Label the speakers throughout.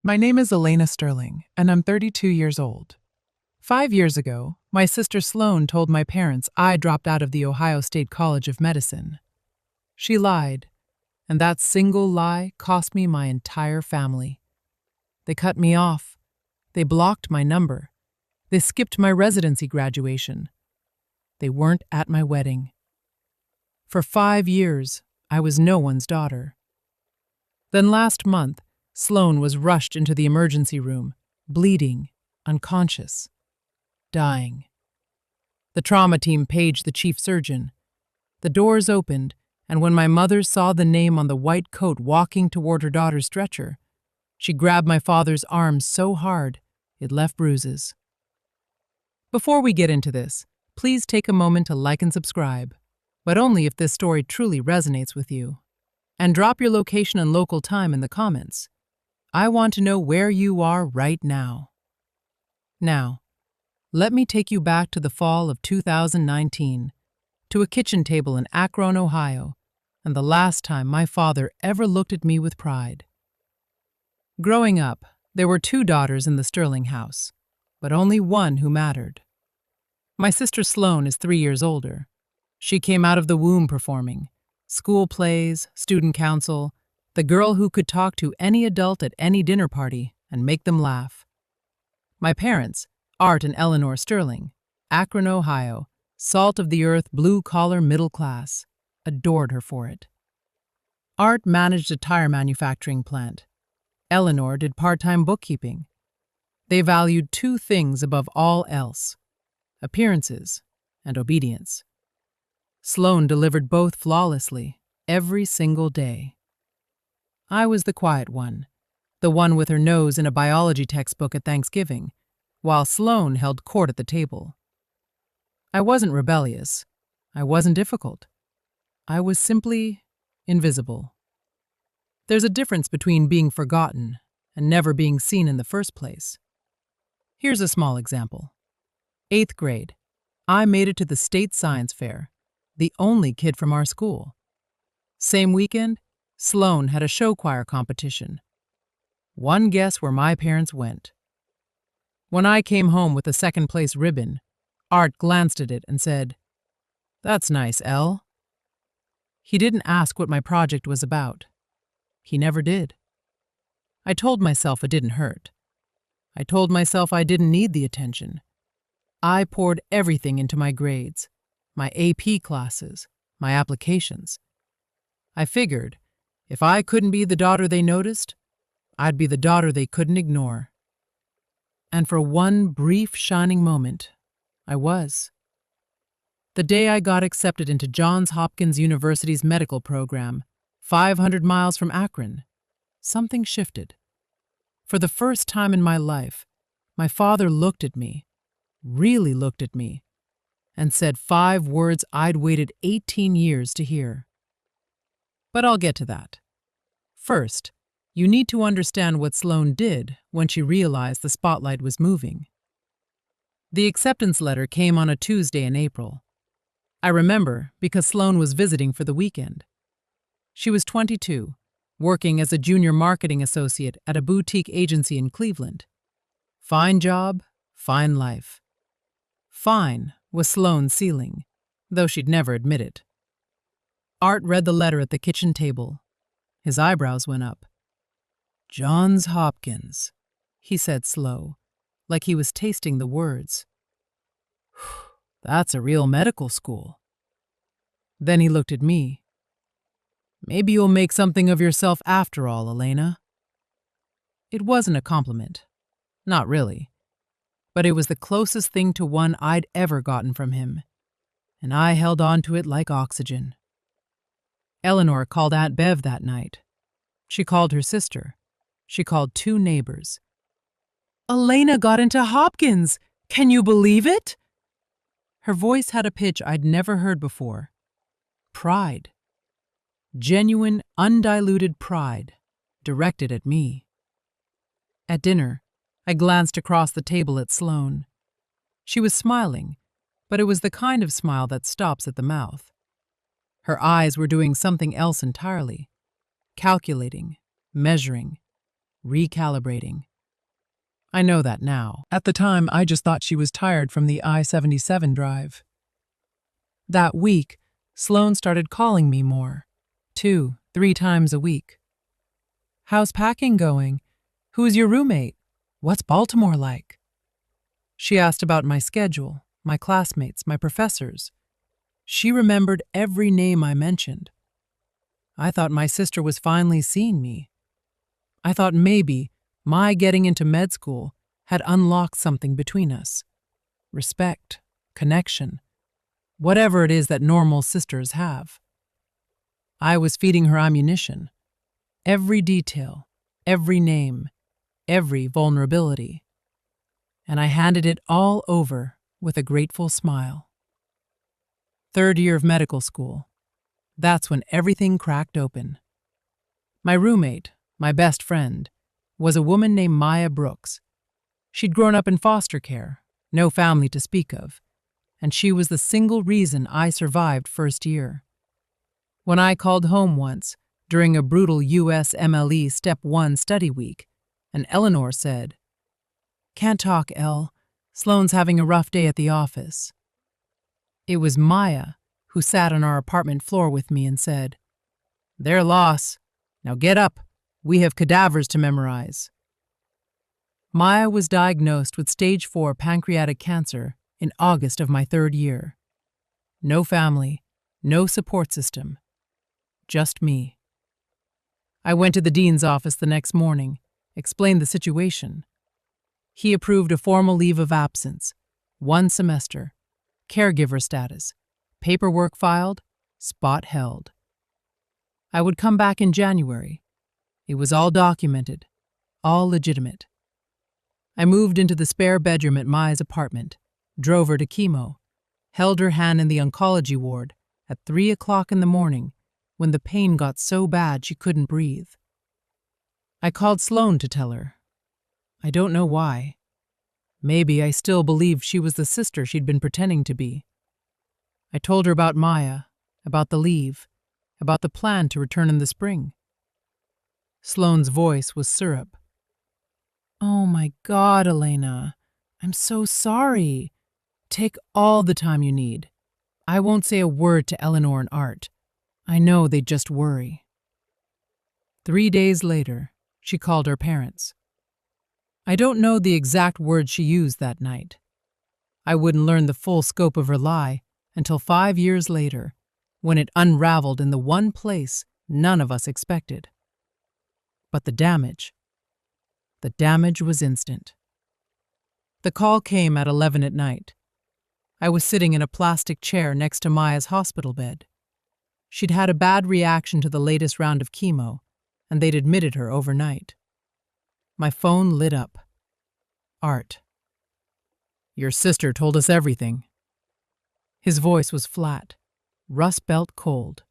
Speaker 1: My name is Elena Sterling, and I'm 32 years old. 5 years ago, my sister Sloane told my parents I dropped out of the Ohio State College of Medicine. She lied, and that single lie cost me my entire family. They cut me off. They blocked my number. They skipped my residency graduation. They weren't at my wedding. For 5 years, I was no one's daughter. Then last month, Sloane was rushed into the emergency room, bleeding, unconscious, dying. The trauma team paged the chief surgeon. The doors opened, and when my mother saw the name on the white coat walking toward her daughter's stretcher, she grabbed my father's arm so hard it left bruises. Before we get into this, please take a moment to like and subscribe, but only if this story truly resonates with you. And drop your location and local time in the comments. I want to know where you are right now. Now, let me take you back to the fall of 2019, to a kitchen table in Akron, Ohio, and the last time my father ever looked at me with pride. Growing up, there were 2 daughters in the Sterling house, but only one who mattered. My sister Sloane is 3 years older. She came out of the womb performing school plays, student council, the girl who could talk to any adult at any dinner party and make them laugh. My parents, Art and Eleanor Sterling, Akron, Ohio, salt of the earth, blue-collar middle class, adored her for it. Art managed a tire manufacturing plant. Eleanor did part-time bookkeeping. They valued 2 things above all else: appearances and obedience. Sloane delivered both flawlessly, every single day. I was the quiet one, the one with her nose in a biology textbook at Thanksgiving, while Sloane held court at the table. I wasn't rebellious. I wasn't difficult. I was simply invisible. There's a difference between being forgotten and never being seen in the first place. Here's a small example. 8th grade. I made it to the state science fair, the only kid from our school. Same weekend, Sloane had a show choir competition. One guess where my parents went. When I came home with a second-place ribbon, Art glanced at it and said, "That's nice, Elle." He didn't ask what my project was about. He never did. I told myself it didn't hurt. I told myself I didn't need the attention. I poured everything into my grades, my AP classes, my applications. I figured, if I couldn't be the daughter they noticed, I'd be the daughter they couldn't ignore. And for one brief shining moment, I was. The day I got accepted into Johns Hopkins University's medical program, 500 miles from Akron, something shifted. For the first time in my life, my father looked at me, really looked at me, and said 5 words I'd waited 18 years to hear. But I'll get to that. First, you need to understand what Sloane did when she realized the spotlight was moving. The acceptance letter came on a Tuesday in April. I remember because Sloane was visiting for the weekend. She was 22, working as a junior marketing associate at a boutique agency in Cleveland. Fine job, fine life. Fine was Sloane's ceiling, though she'd never admit it. Art read the letter at the kitchen table. His eyebrows went up. "Johns Hopkins," he said slow, like he was tasting the words. "That's a real medical school." Then he looked at me. "Maybe you'll make something of yourself after all, Elena." It wasn't a compliment. Not really. But it was the closest thing to one I'd ever gotten from him, and I held on to it like oxygen. Eleanor called Aunt Bev that night. She called her sister. She called 2 neighbors. "Elena got into Hopkins! Can you believe it?" Her voice had a pitch I'd never heard before. Pride. Genuine, undiluted pride, directed at me. At dinner, I glanced across the table at Sloane. She was smiling, but it was the kind of smile that stops at the mouth. Her eyes were doing something else entirely, calculating, measuring. recalibrating. I know that now. At the time, I just thought she was tired from the I-77 drive. That week, Sloan started calling me more, 2, 3 times a week. How's packing going? Who's your roommate? What's Baltimore like? She asked about my schedule, my classmates, my professors. She remembered every name I mentioned. I thought my sister was finally seeing me. I thought maybe my getting into med school had unlocked something between us. Respect, connection, whatever it is that normal sisters have. I was feeding her ammunition. Every detail, every name, every vulnerability. And I handed it all over with a grateful smile. 3rd year of medical school. That's when everything cracked open. My roommate, my best friend, was a woman named Maya Brooks. She'd grown up in foster care, no family to speak of, and she was the single reason I survived 1st year. When I called home once, during a brutal USMLE Step 1 study week, and Eleanor said, "Can't talk, Elle. Sloane's having a rough day at the office." It was Maya who sat on our apartment floor with me and said, "Their loss. Now get up. We have cadavers to memorize." Maya was diagnosed with stage 4 pancreatic cancer in August of my 3rd year. No family, no support system. Just me. I went to the dean's office the next morning, explained the situation. He approved a formal leave of absence, 1 semester, caregiver status, paperwork filed, spot held. I would come back in January. It was all documented, all legitimate. I moved into the spare bedroom at Maya's apartment, drove her to chemo, held her hand in the oncology ward at 3 o'clock in the morning when the pain got so bad she couldn't breathe. I called Sloan to tell her. I don't know why. Maybe I still believed she was the sister she'd been pretending to be. I told her about Maya, about the leave, about the plan to return in the spring. Sloan's voice was syrup. "Oh my God, Elena. I'm so sorry. Take all the time you need. I won't say a word to Eleanor and Art. I know they'd just worry." 3 days later, she called her parents. I don't know the exact words she used that night. I wouldn't learn the full scope of her lie until 5 years later, when it unraveled in the one place none of us expected. But the damage was instant. The call came at 11 at night. I was sitting in a plastic chair next to Maya's hospital bed. She'd had a bad reaction to the latest round of chemo, and they'd admitted her overnight. My phone lit up. Art. "Your sister told us everything." His voice was flat, Rust Belt cold.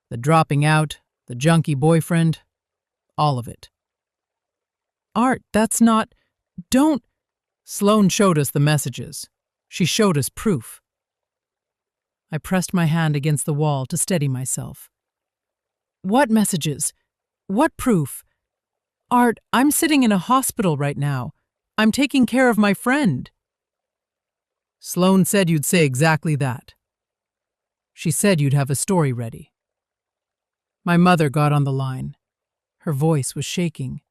Speaker 1: The dropping out, the junkie boyfriend, all of it. "Art, that's not... Don't..." Sloan showed us the messages. She showed us proof. I pressed my hand against the wall to steady myself. "What messages? What proof? Art, I'm sitting in a hospital right now. I'm taking care of my friend." "Sloan said you'd say exactly that. She said you'd have a story ready." My mother got on the line. Her voice was shaking.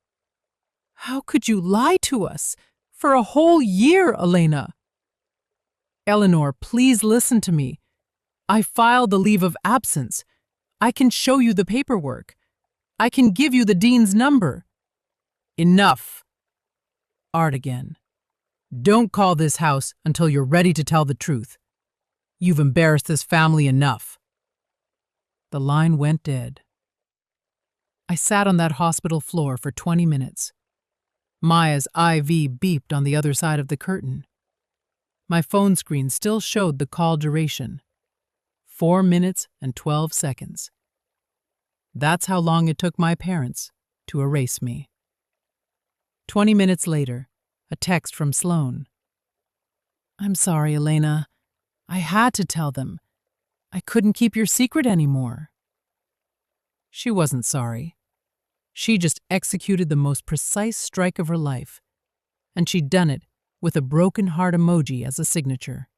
Speaker 1: "How could you lie to us? For a whole year, Elena." "Eleanor, please listen to me. I filed the leave of absence. I can show you the paperwork. I can give you the dean's number." "Enough." Art again. "Don't call this house until you're ready to tell the truth. You've embarrassed this family enough." The line went dead. I sat on that hospital floor for 20 minutes. Maya's IV beeped on the other side of the curtain. My phone screen still showed the call duration. 4 minutes and 12 seconds. That's how long it took my parents to erase me. 20 minutes later, a text from Sloan. "I'm sorry, Elena. I had to tell them. I couldn't keep your secret anymore." She wasn't sorry. She just executed the most precise strike of her life, and she'd done it with a broken heart emoji as a signature.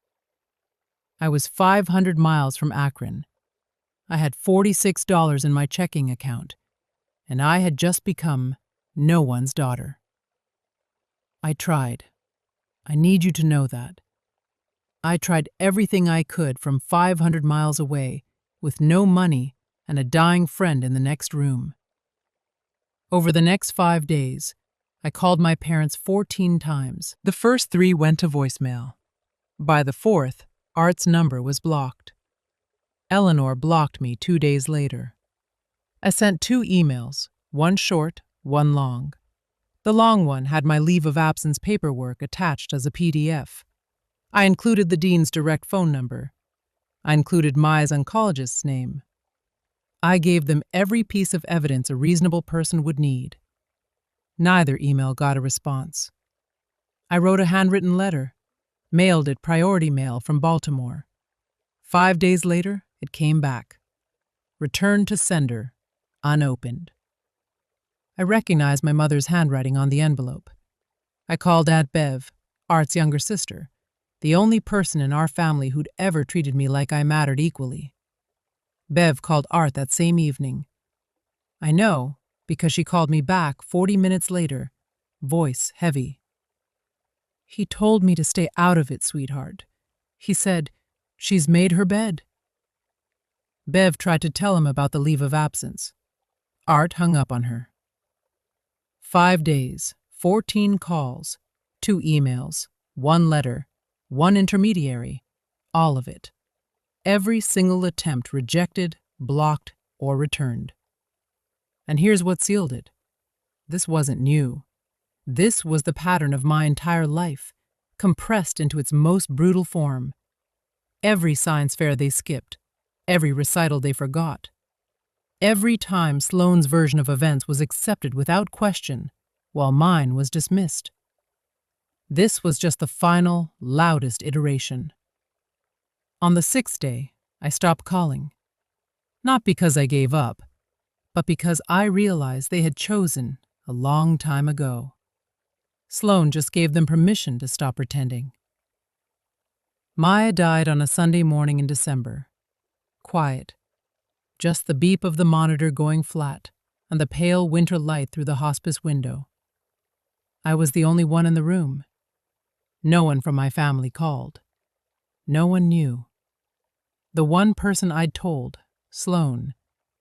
Speaker 1: I was 500 miles from Akron. I had $46 in my checking account, and I had just become no one's daughter. I tried. I need you to know that. I tried everything I could from 500 miles away, with no money and a dying friend in the next room. Over the next 5 days, I called my parents 14 times. The first 3 went to voicemail. By the 4th, Art's number was blocked. Eleanor blocked me 2 days later. I sent 2 emails, one short, one long. The long one had my leave of absence paperwork attached as a PDF. I included the dean's direct phone number. I included Maya's oncologist's name. I gave them every piece of evidence a reasonable person would need. Neither email got a response. I wrote a handwritten letter, mailed it priority mail from Baltimore. 5 days later, it came back. Returned to sender, unopened. I recognized my mother's handwriting on the envelope. I called Aunt Bev, Art's younger sister, the only person in our family who'd ever treated me like I mattered equally. Bev called Art that same evening. I know because she called me back 40 minutes later, voice heavy. "He told me to stay out of it, sweetheart. He said, she's made her bed." Bev tried to tell him about the leave of absence. Art hung up on her. 5 days, 14 calls, 2 emails, 1 letter, 1 intermediary, all of it. Every single attempt rejected, blocked, or returned. And here's what sealed it. This wasn't new. This was the pattern of my entire life, compressed into its most brutal form. Every science fair they skipped, every recital they forgot. Every time Sloane's version of events was accepted without question, while mine was dismissed. This was just the final, loudest iteration. On the 6th day, I stopped calling. Not because I gave up, but because I realized they had chosen a long time ago. Sloane just gave them permission to stop pretending. Maya died on a Sunday morning in December. Quiet. Just the beep of the monitor going flat and the pale winter light through the hospice window. I was the only one in the room. No one from my family called. No one knew. The one person I'd told, Sloane,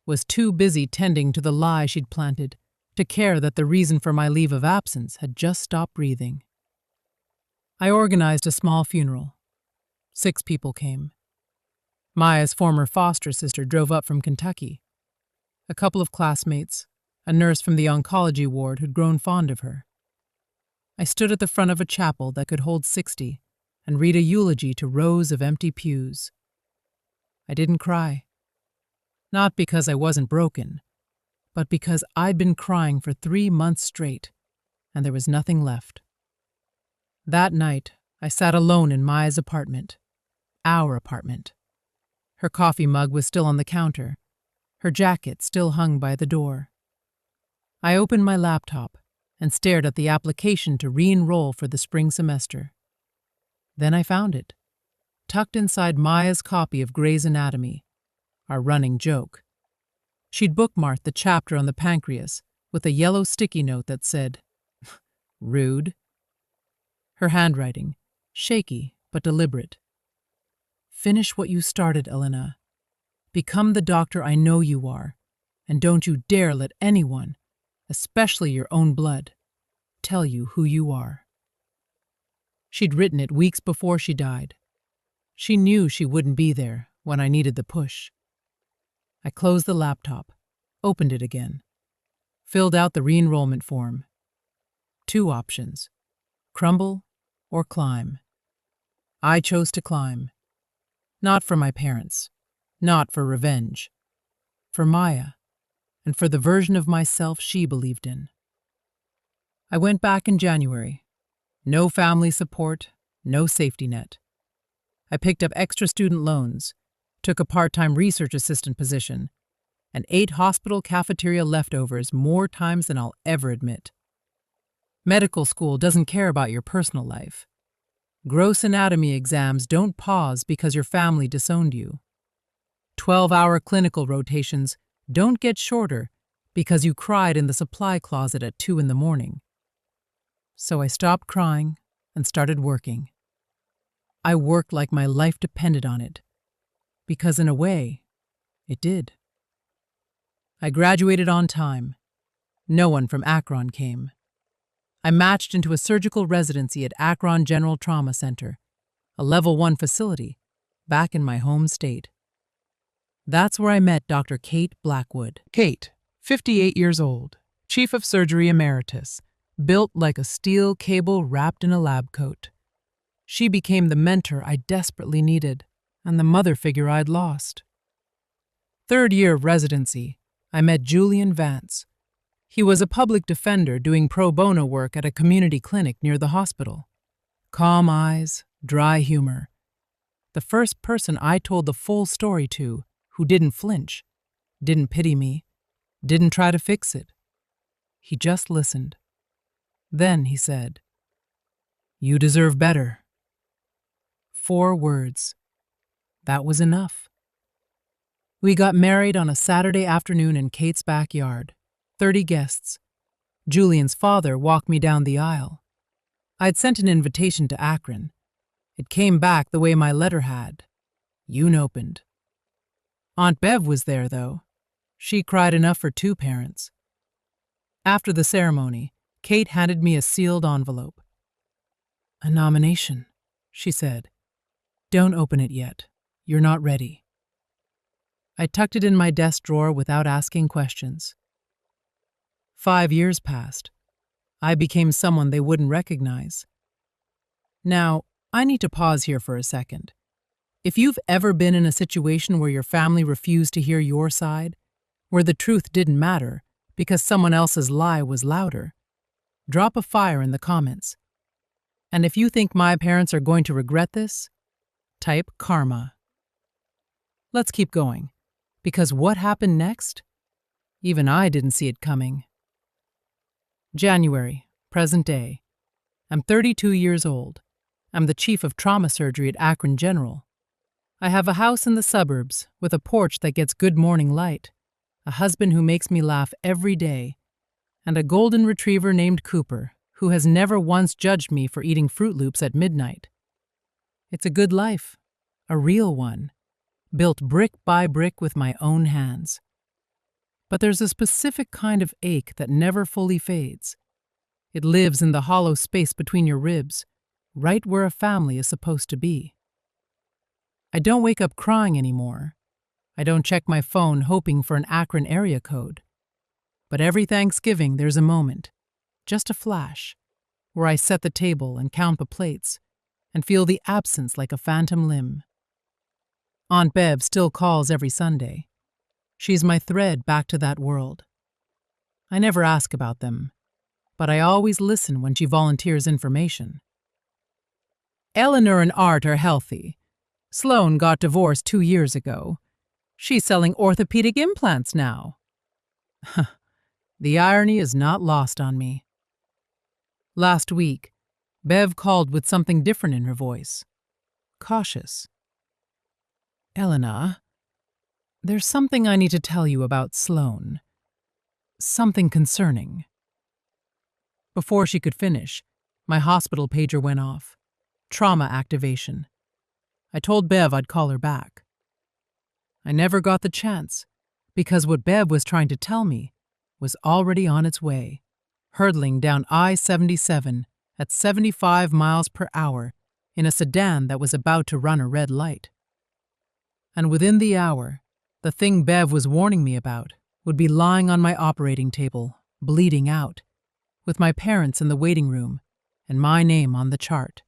Speaker 1: was too busy tending to the lie she'd planted to care that the reason for my leave of absence had just stopped breathing. I organized a small funeral. 6 people came. Maya's former foster sister drove up from Kentucky. A couple of classmates, a nurse from the oncology ward who'd grown fond of her. I stood at the front of a chapel that could hold 60 and read a eulogy to rows of empty pews. I didn't cry. Not because I wasn't broken, but because I'd been crying for 3 months straight, and there was nothing left. That night, I sat alone in Maya's apartment. Our apartment. Her coffee mug was still on the counter. Her jacket still hung by the door. I opened my laptop and stared at the application to re-enroll for the spring semester. Then I found it, tucked inside Maya's copy of Grey's Anatomy, our running joke. She'd bookmarked the chapter on the pancreas with a yellow sticky note that said, "Rude." Her handwriting, shaky but deliberate. "Finish what you started, Elena. Become the doctor I know you are, and don't you dare let anyone, especially your own blood, tell you who you are." She'd written it weeks before she died. She knew she wouldn't be there when I needed the push. I closed the laptop, opened it again, filled out the re-enrollment form. 2 options, crumble or climb. I chose to climb. Not for my parents, not for revenge. For Maya, and for the version of myself she believed in. I went back in January. No family support, no safety net. I picked up extra student loans, took a part-time research assistant position, and ate hospital cafeteria leftovers more times than I'll ever admit. Medical school doesn't care about your personal life. Gross anatomy exams don't pause because your family disowned you. 12-hour clinical rotations don't get shorter because you cried in the supply closet at 2 in the morning. So I stopped crying and started working. I worked like my life depended on it, because in a way, it did. I graduated on time. No one from Akron came. I matched into a surgical residency at Akron General Trauma Center, a Level 1 facility, back in my home state. That's where I met Dr. Kate Blackwood. Kate, 58 years old, Chief of Surgery Emeritus, built like a steel cable wrapped in a lab coat. She became the mentor I desperately needed, and the mother figure I'd lost. Third year of residency, I met Julian Vance. He was a public defender doing pro bono work at a community clinic near the hospital. Calm eyes, dry humor. The first person I told the full story to who didn't flinch, didn't pity me, didn't try to fix it. He just listened. Then he said, "You deserve better." 4 words. That was enough. We got married on a Saturday afternoon in Kate's backyard. 30 guests. Julian's father walked me down the aisle. I'd sent an invitation to Akron. It came back the way my letter had. Unopened. Aunt Bev was there, though. She cried enough for 2 parents. After the ceremony, Kate handed me a sealed envelope. "A nomination," she said. "Don't open it yet. You're not ready." I tucked it in my desk drawer without asking questions. 5 years passed. I became someone they wouldn't recognize. Now, I need to pause here for a second. If you've ever been in a situation where your family refused to hear your side, where the truth didn't matter because someone else's lie was louder, drop a fire in the comments. And if you think my parents are going to regret this, type karma. Let's keep going, because what happened next? Even I didn't see it coming. January, present day. I'm 32 years old. I'm the chief of trauma surgery at Akron General. I have a house in the suburbs with a porch that gets good morning light, a husband who makes me laugh every day, and a golden retriever named Cooper who has never once judged me for eating Fruit Loops at midnight. It's a good life, a real one, built brick by brick with my own hands. But there's a specific kind of ache that never fully fades. It lives in the hollow space between your ribs, right where a family is supposed to be. I don't wake up crying anymore. I don't check my phone hoping for an Akron area code. But every Thanksgiving there's a moment, just a flash, where I set the table and count the plates and feel the absence like a phantom limb. Aunt Bev still calls every Sunday. She's my thread back to that world. I never ask about them, but I always listen when she volunteers information. Eleanor and Art are healthy. Sloan got divorced 2 years ago. She's selling orthopedic implants now. The irony is not lost on me. Last week, Bev called with something different in her voice. Cautious. "Elena, there's something I need to tell you about Sloan. Something concerning." Before she could finish, my hospital pager went off. Trauma activation. I told Bev I'd call her back. I never got the chance, because what Bev was trying to tell me was already on its way, hurtling down I-77 at 75 miles per hour in a sedan that was about to run a red light. And within the hour, the thing Bev was warning me about would be lying on my operating table, bleeding out, with my parents in the waiting room and my name on the chart.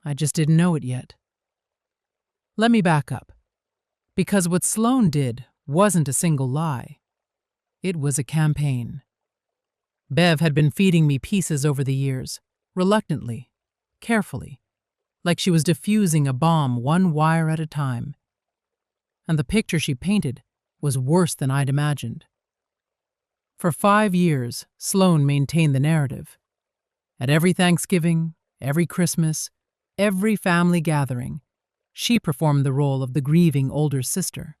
Speaker 1: I just didn't know it yet. Let me back up, because what Sloan did wasn't a single lie. It was a campaign. Bev had been feeding me pieces over the years, reluctantly, carefully, like she was diffusing a bomb one wire at a time. And the picture she painted was worse than I'd imagined. For 5 years, Sloane maintained the narrative. At every Thanksgiving, every Christmas, every family gathering, she performed the role of the grieving older sister.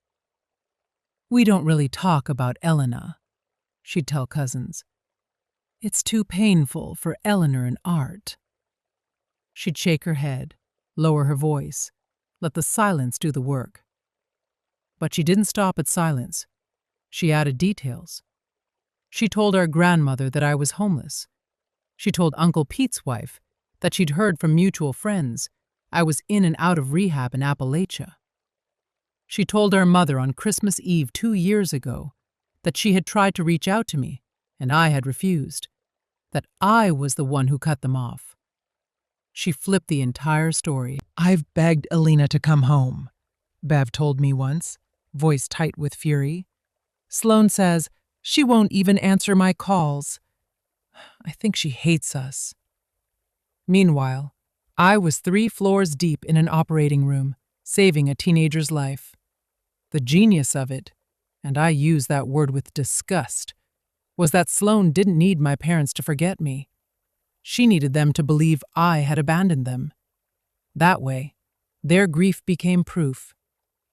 Speaker 1: "We don't really talk about Elena," she'd tell cousins. "It's too painful for Eleanor and Art." She'd shake her head, lower her voice, let the silence do the work. But she didn't stop at silence. She added details. She told our grandmother that I was homeless. She told Uncle Pete's wife that she'd heard from mutual friends I was in and out of rehab in Appalachia. She told our mother on Christmas Eve 2 years ago that she had tried to reach out to me and I had refused, that I was the one who cut them off. She flipped the entire story. "I've begged Elena to come home," Bev told me once, voice tight with fury. "Sloane says she won't even answer my calls. I think she hates us." Meanwhile, I was 3 floors deep in an operating room, saving a teenager's life. The genius of it, and I use that word with disgust, was that Sloane didn't need my parents to forget me. She needed them to believe I had abandoned them. That way, their grief became proof.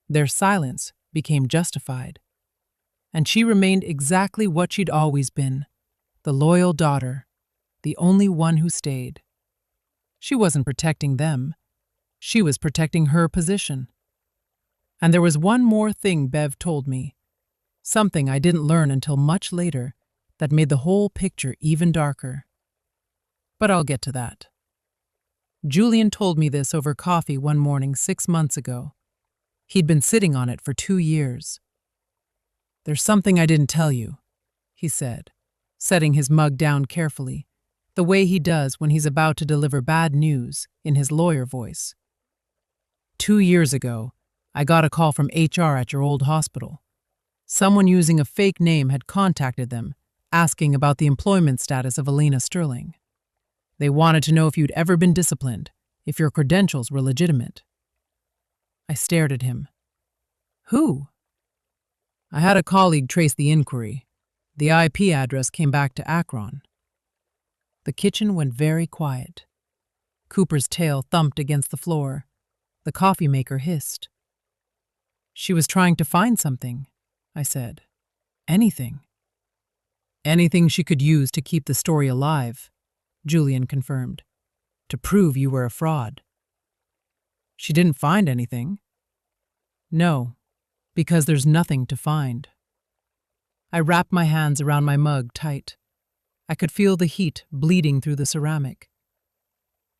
Speaker 1: Their silence became justified. And she remained exactly what she'd always been, the loyal daughter, the only one who stayed. She wasn't protecting them. She was protecting her position. And there was one more thing Bev told me, something I didn't learn until much later that made the whole picture even darker. But I'll get to that. Julian told me this over coffee one morning 6 months ago. He'd been sitting on it for 2 years. "There's something I didn't tell you," he said, setting his mug down carefully, the way he does when he's about to deliver bad news in his lawyer voice. 2 years ago, I got a call from HR at your old hospital. Someone using a fake name had contacted them, asking about the employment status of Elena Sterling. They wanted to know if you'd ever been disciplined, if your credentials were legitimate. I stared at him. "Who?" I had a colleague trace the inquiry. The IP address came back to Akron. The kitchen went very quiet. Cooper's tail thumped against the floor. The coffee maker hissed. "She was trying to find something," I said. "Anything." "Anything she could use to keep the story alive," Julian confirmed. "To prove you were a fraud." "She didn't find anything." "No, because there's nothing to find." I wrapped my hands around my mug tight. I could feel the heat bleeding through the ceramic.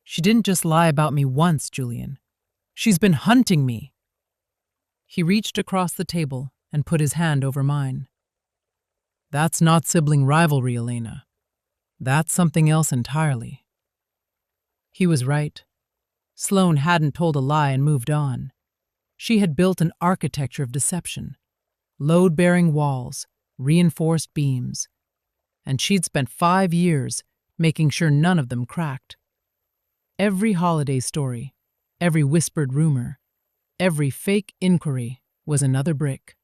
Speaker 1: "She didn't just lie about me once, Julian. She's been hunting me." He reached across the table and put his hand over mine. "That's not sibling rivalry, Elena. That's something else entirely." He was right. Sloane hadn't told a lie and moved on. She had built an architecture of deception, load-bearing walls, reinforced beams, and she'd spent 5 years making sure none of them cracked. Every holiday story, every whispered rumor, every fake inquiry was another brick.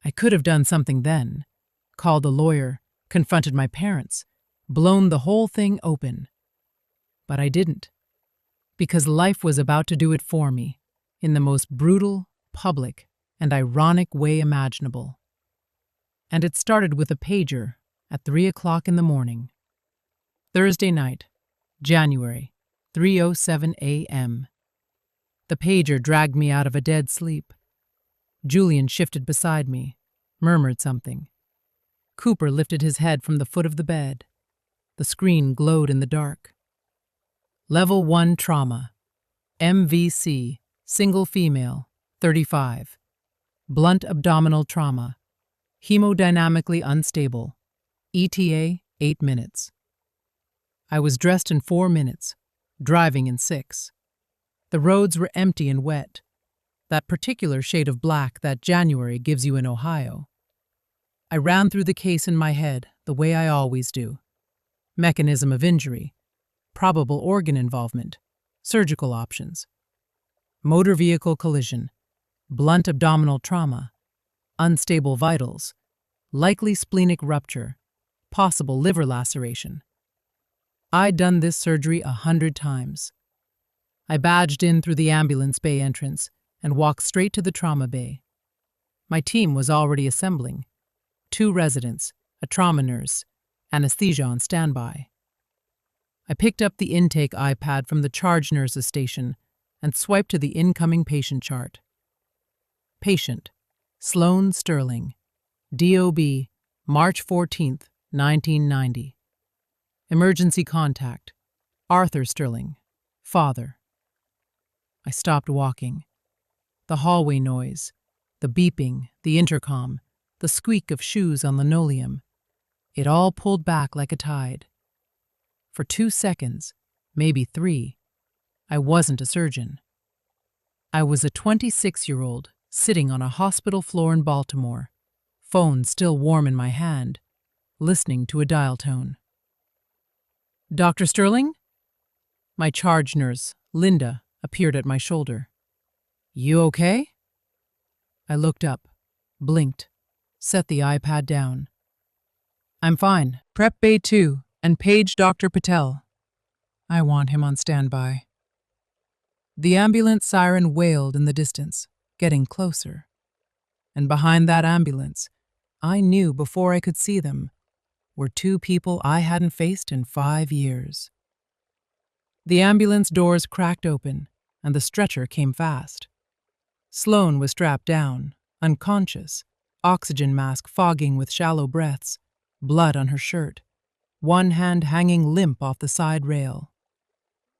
Speaker 1: I could have done something then, called a lawyer, confronted my parents, blown the whole thing open. But I didn't, because life was about to do it for me in the most brutal, public, and ironic way imaginable. And it started with a pager at 3 o'clock in the morning. Thursday night, January, 3:07 a.m. The pager dragged me out of a dead sleep. Julian shifted beside me, murmured something. Cooper lifted his head from the foot of the bed. The screen glowed in the dark. Level 1 trauma. MVC, single female, 35. Blunt abdominal trauma. Hemodynamically unstable. ETA, 8 minutes. I was dressed in 4 minutes, driving in 6. The roads were empty and wet, that particular shade of black that January gives you in Ohio. I ran through the case in my head the way I always do. Mechanism of injury, probable organ involvement, surgical options. Motor vehicle collision, blunt abdominal trauma, unstable vitals, likely splenic rupture, possible liver laceration. I'd done this surgery 100 times. I badged in through the ambulance bay entrance and walked straight to the trauma bay. My team was already assembling. 2 residents, a trauma nurse, anesthesia on standby. I picked up the intake iPad from the charge nurse's station and swiped to the incoming patient chart. Patient, Elena Sterling, DOB, March 14, 1990. Emergency contact, Arthur Sterling, father. I stopped walking. The hallway noise, the beeping, the intercom, the squeak of shoes on linoleum. It all pulled back like a tide. For 2 seconds, maybe 3, I wasn't a surgeon. I was a 26-year-old sitting on a hospital floor in Baltimore, phone still warm in my hand, listening to a dial tone. Dr. Sterling? My charge nurse, Linda, appeared at my shoulder. You okay? I looked up, blinked, set the iPad down. I'm fine. Prep Bay 2 and page Dr. Patel. I want him on standby. The ambulance siren wailed in the distance, getting closer. And behind that ambulance, I knew before I could see them, were 2 people I hadn't faced in 5 years. The ambulance doors cracked open, and the stretcher came fast. Sloan was strapped down, unconscious, oxygen mask fogging with shallow breaths, blood on her shirt, one hand hanging limp off the side rail.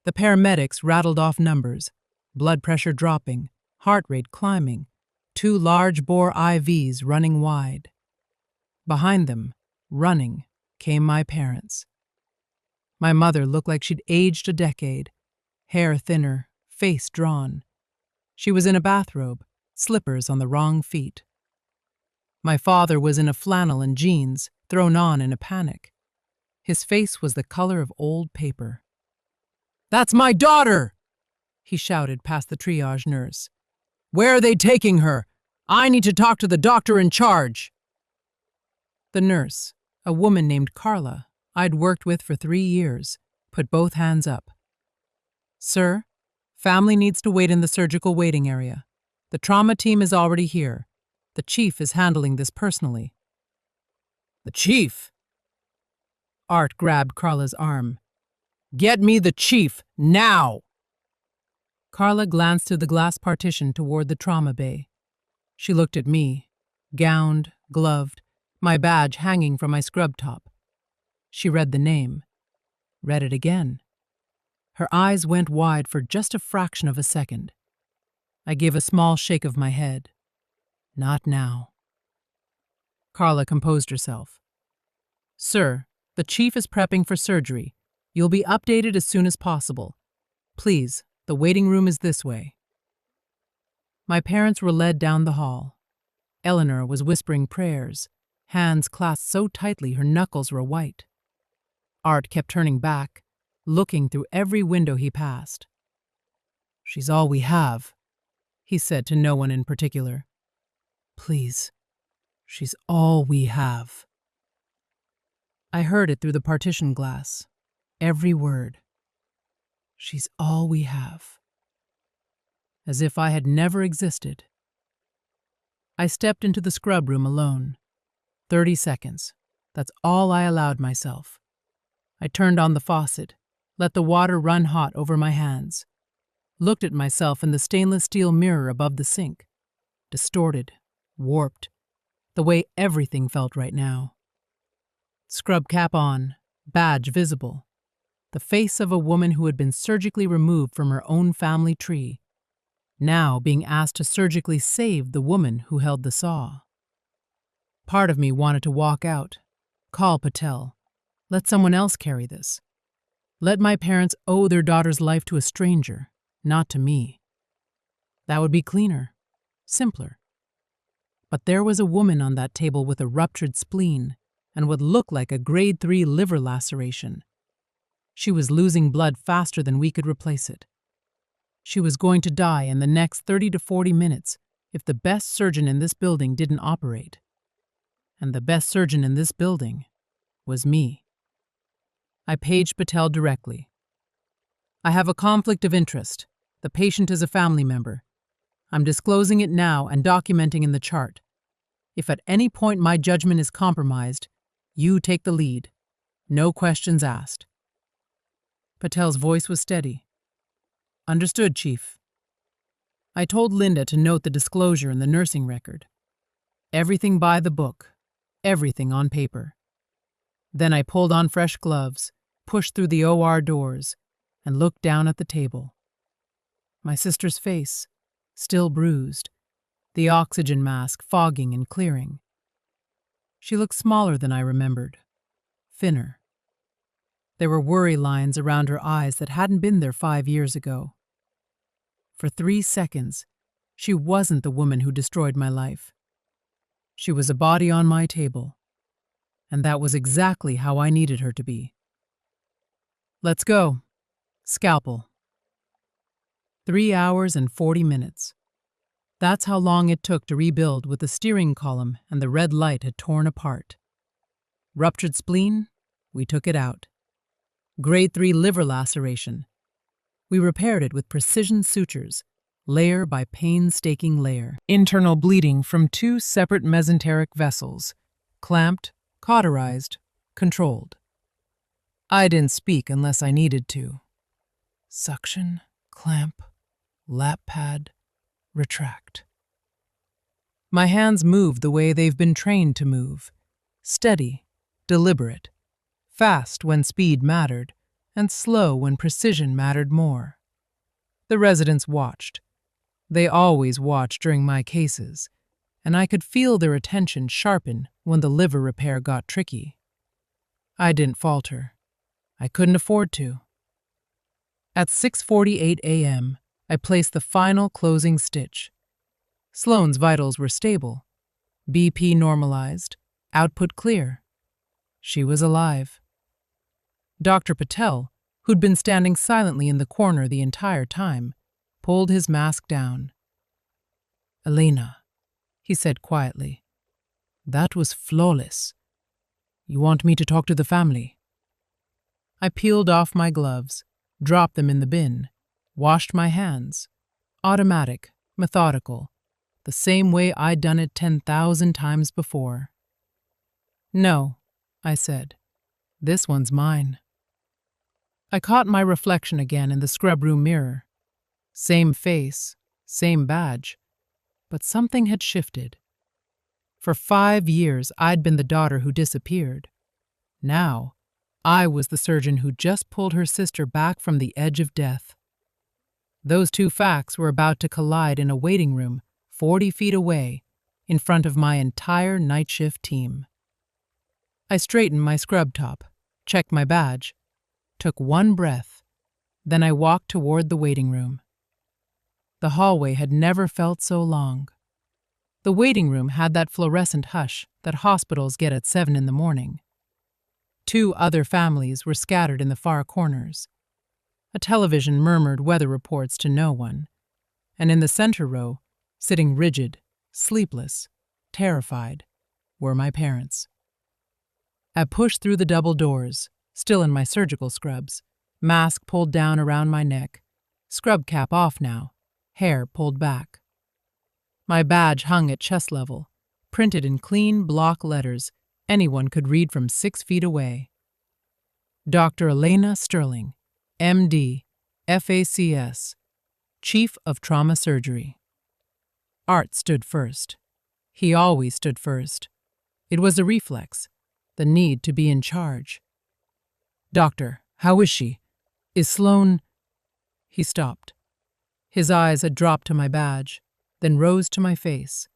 Speaker 1: The paramedics rattled off numbers, blood pressure dropping, heart rate climbing, 2 large-bore IVs running wide. Behind them, running, came my parents. My mother looked like she'd aged a decade, hair thinner, face drawn. She was in a bathrobe, slippers on the wrong feet. My father was in a flannel and jeans, thrown on in a panic. His face was the color of old paper. "That's my daughter!" he shouted past the triage nurse. "Where are they taking her? I need to talk to the doctor in charge." The nurse, a woman named Carla, I'd worked with for 3 years, put both hands up. "Sir, family needs to wait in the surgical waiting area. The trauma team is already here. The chief is handling this personally." "The chief?" Art grabbed Carla's arm. "Get me the chief, now!" Carla glanced through the glass partition toward the trauma bay. She looked at me, gowned, gloved, my badge hanging from my scrub top. She read the name, read it again. Her eyes went wide for just a fraction of a second. I gave a small shake of my head. Not now. Carla composed herself. "Sir, the chief is prepping for surgery. You'll be updated as soon as possible. Please, the waiting room is this way." My parents were led down the hall. Eleanor was whispering prayers, hands clasped so tightly her knuckles were white. Art kept turning back, looking through every window he passed. "She's all we have," he said to no one in particular. "Please, she's all we have." I heard it through the partition glass, every word. She's all we have. As if I had never existed. I stepped into the scrub room alone. 30 seconds. That's all I allowed myself. I turned on the faucet, let the water run hot over my hands, looked at myself in the stainless steel mirror above the sink, distorted, warped, the way everything felt right now. Scrub cap on, badge visible, the face of a woman who had been surgically removed from her own family tree, now being asked to surgically save the woman who held the saw. Part of me wanted to walk out, call Patel, let someone else carry this. Let my parents owe their daughter's life to a stranger, not to me. That would be cleaner, simpler. But there was a woman on that table with a ruptured spleen and what looked like a grade 3 liver laceration. She was losing blood faster than we could replace it. She was going to die in the next 30 to 40 minutes if the best surgeon in this building didn't operate? And the best surgeon in this building was me. I paged Patel directly. I have a conflict of interest. The patient is a family member. I'm disclosing it now and documenting in the chart. If at any point my judgment is compromised, you take the lead. No questions asked. Patel's voice was steady. Understood, Chief. I told Linda to note the disclosure in the nursing record. Everything by the book. Everything on paper. Then I pulled on fresh gloves, pushed through the OR doors, and looked down at the table. My sister's face, still bruised, the oxygen mask fogging and clearing. She looked smaller than I remembered, thinner. There were worry lines around her eyes that hadn't been there 5 years ago. For 3 seconds, she wasn't the woman who destroyed my life. She was a body on my table, and that was exactly how I needed her to be. Let's go. Scalpel. 3 hours and 40 minutes. That's how long it took to rebuild what the steering column and the red light had torn apart. Ruptured spleen? We took it out. Grade 3 liver laceration. We repaired it with precision sutures, layer by painstaking layer. Internal bleeding from 2 separate mesenteric vessels, clamped, cauterized, controlled. I didn't speak unless I needed to. Suction, clamp, lap pad, retract. My hands moved the way they've been trained to move. Steady, deliberate, fast when speed mattered, and slow when precision mattered more. The residents watched. They always watched during my cases, and I could feel their attention sharpen when the liver repair got tricky. I didn't falter. I couldn't afford to. At 6:48 a.m., I placed the final closing stitch. Sloane's vitals were stable. BP normalized, output clear. She was alive. Dr. Patel, who'd been standing silently in the corner the entire time, pulled his mask down. Elena, he said quietly, that was flawless. You want me to talk to the family? I peeled off my gloves, dropped them in the bin, washed my hands. Automatic, methodical, the same way I'd done it 10,000 times before. No, I said. This one's mine. I caught my reflection again in the scrub room mirror. Same face, same badge, but something had shifted. For 5 years, I'd been the daughter who disappeared. Now, I was the surgeon who just pulled her sister back from the edge of death. Those two facts were about to collide in a waiting room 40 feet away, in front of my entire night shift team. I straightened my scrub top, checked my badge, took one breath, then I walked toward the waiting room. The hallway had never felt so long. The waiting room had that fluorescent hush that hospitals get at 7 in the morning. 2 other families were scattered in the far corners. A television murmured weather reports to no one, and in the center row, sitting rigid, sleepless, terrified, were my parents. I pushed through the double doors, still in my surgical scrubs, mask pulled down around my neck, scrub cap off now, hair pulled back. My badge hung at chest level, printed in clean block letters anyone could read from 6 feet away. Dr. Elena Sterling, MD, FACS, Chief of Trauma Surgery. Art stood first. He always stood first. It was a reflex, the need to be in charge. Doctor, how is she? Is Sloane... He stopped. His eyes had dropped to my badge, then rose to my face,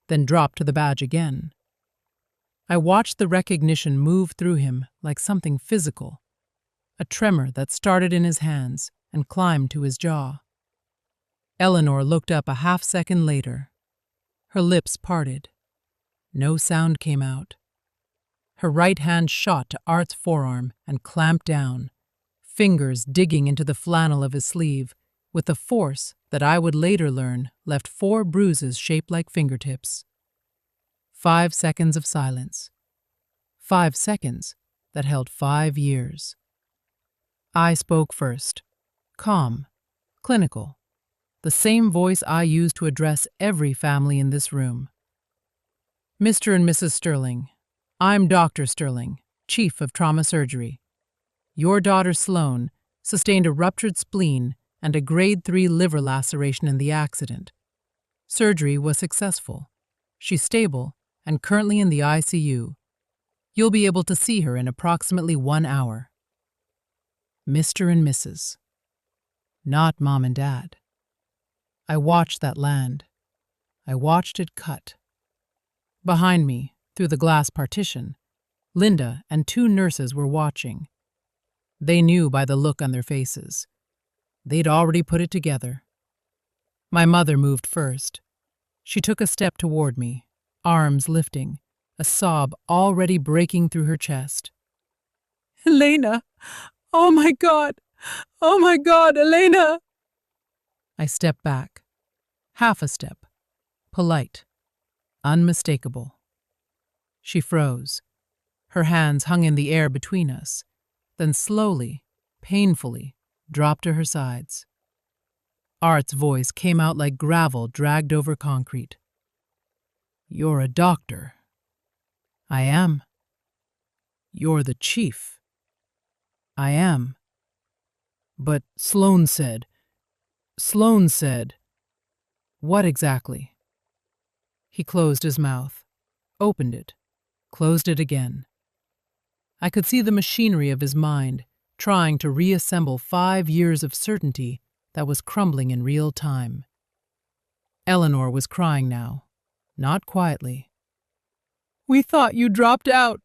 Speaker 1: then dropped to the badge again. I watched the recognition move through him like something physical, a tremor that started in his hands and climbed to his jaw. Eleanor looked up a half-second later. Her lips parted. No sound came out. Her right hand shot to Art's forearm and clamped down, fingers digging into the flannel of his sleeve with a force that I would later learn left 4 bruises shaped like fingertips. 5 seconds of silence. 5 seconds that held 5 years. I spoke first. Calm, clinical. The same voice I used to address every family in this room. Mr. and Mrs. Sterling, I'm Dr. Sterling, Chief of Trauma Surgery. Your daughter Sloane sustained a ruptured spleen and a grade 3 liver laceration in the accident. Surgery was successful. She's stable and currently in the ICU. You'll be able to see her in approximately 1 hour. Mr. and Mrs. Not Mom and Dad. I watched that land. I watched it cut. Behind me, through the glass partition, Linda and 2 nurses were watching. They knew by the look on their faces. They'd already put it together. My mother moved first. She took a step toward me, arms lifting, a sob already breaking through her chest. Elena! Oh my God! Oh my God, Elena! I stepped back. Half a step. Polite. Unmistakable. She froze. Her hands hung in the air between us, then slowly, painfully, dropped to her sides. Art's voice came out like gravel dragged over concrete. You're a doctor. I am. You're the chief. I am. But Sloane said. What exactly? He closed his mouth, opened it, closed it again. I could see the machinery of his mind trying to reassemble 5 years of certainty that was crumbling in real time. Eleanor was crying now, not quietly. We thought you dropped out.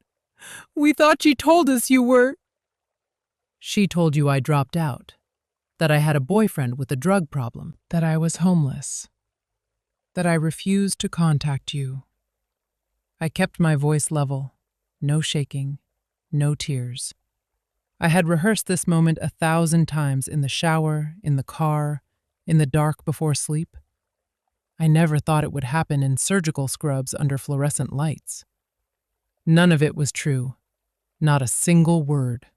Speaker 1: We thought she told us you were. She told you I dropped out, that I had a boyfriend with a drug problem, that I was homeless, that I refused to contact you. I kept my voice level, no shaking, no tears. I had rehearsed this moment 1,000 times in the shower, in the car, in the dark before sleep. I never thought it would happen in surgical scrubs under fluorescent lights. None of it was true, not a single word.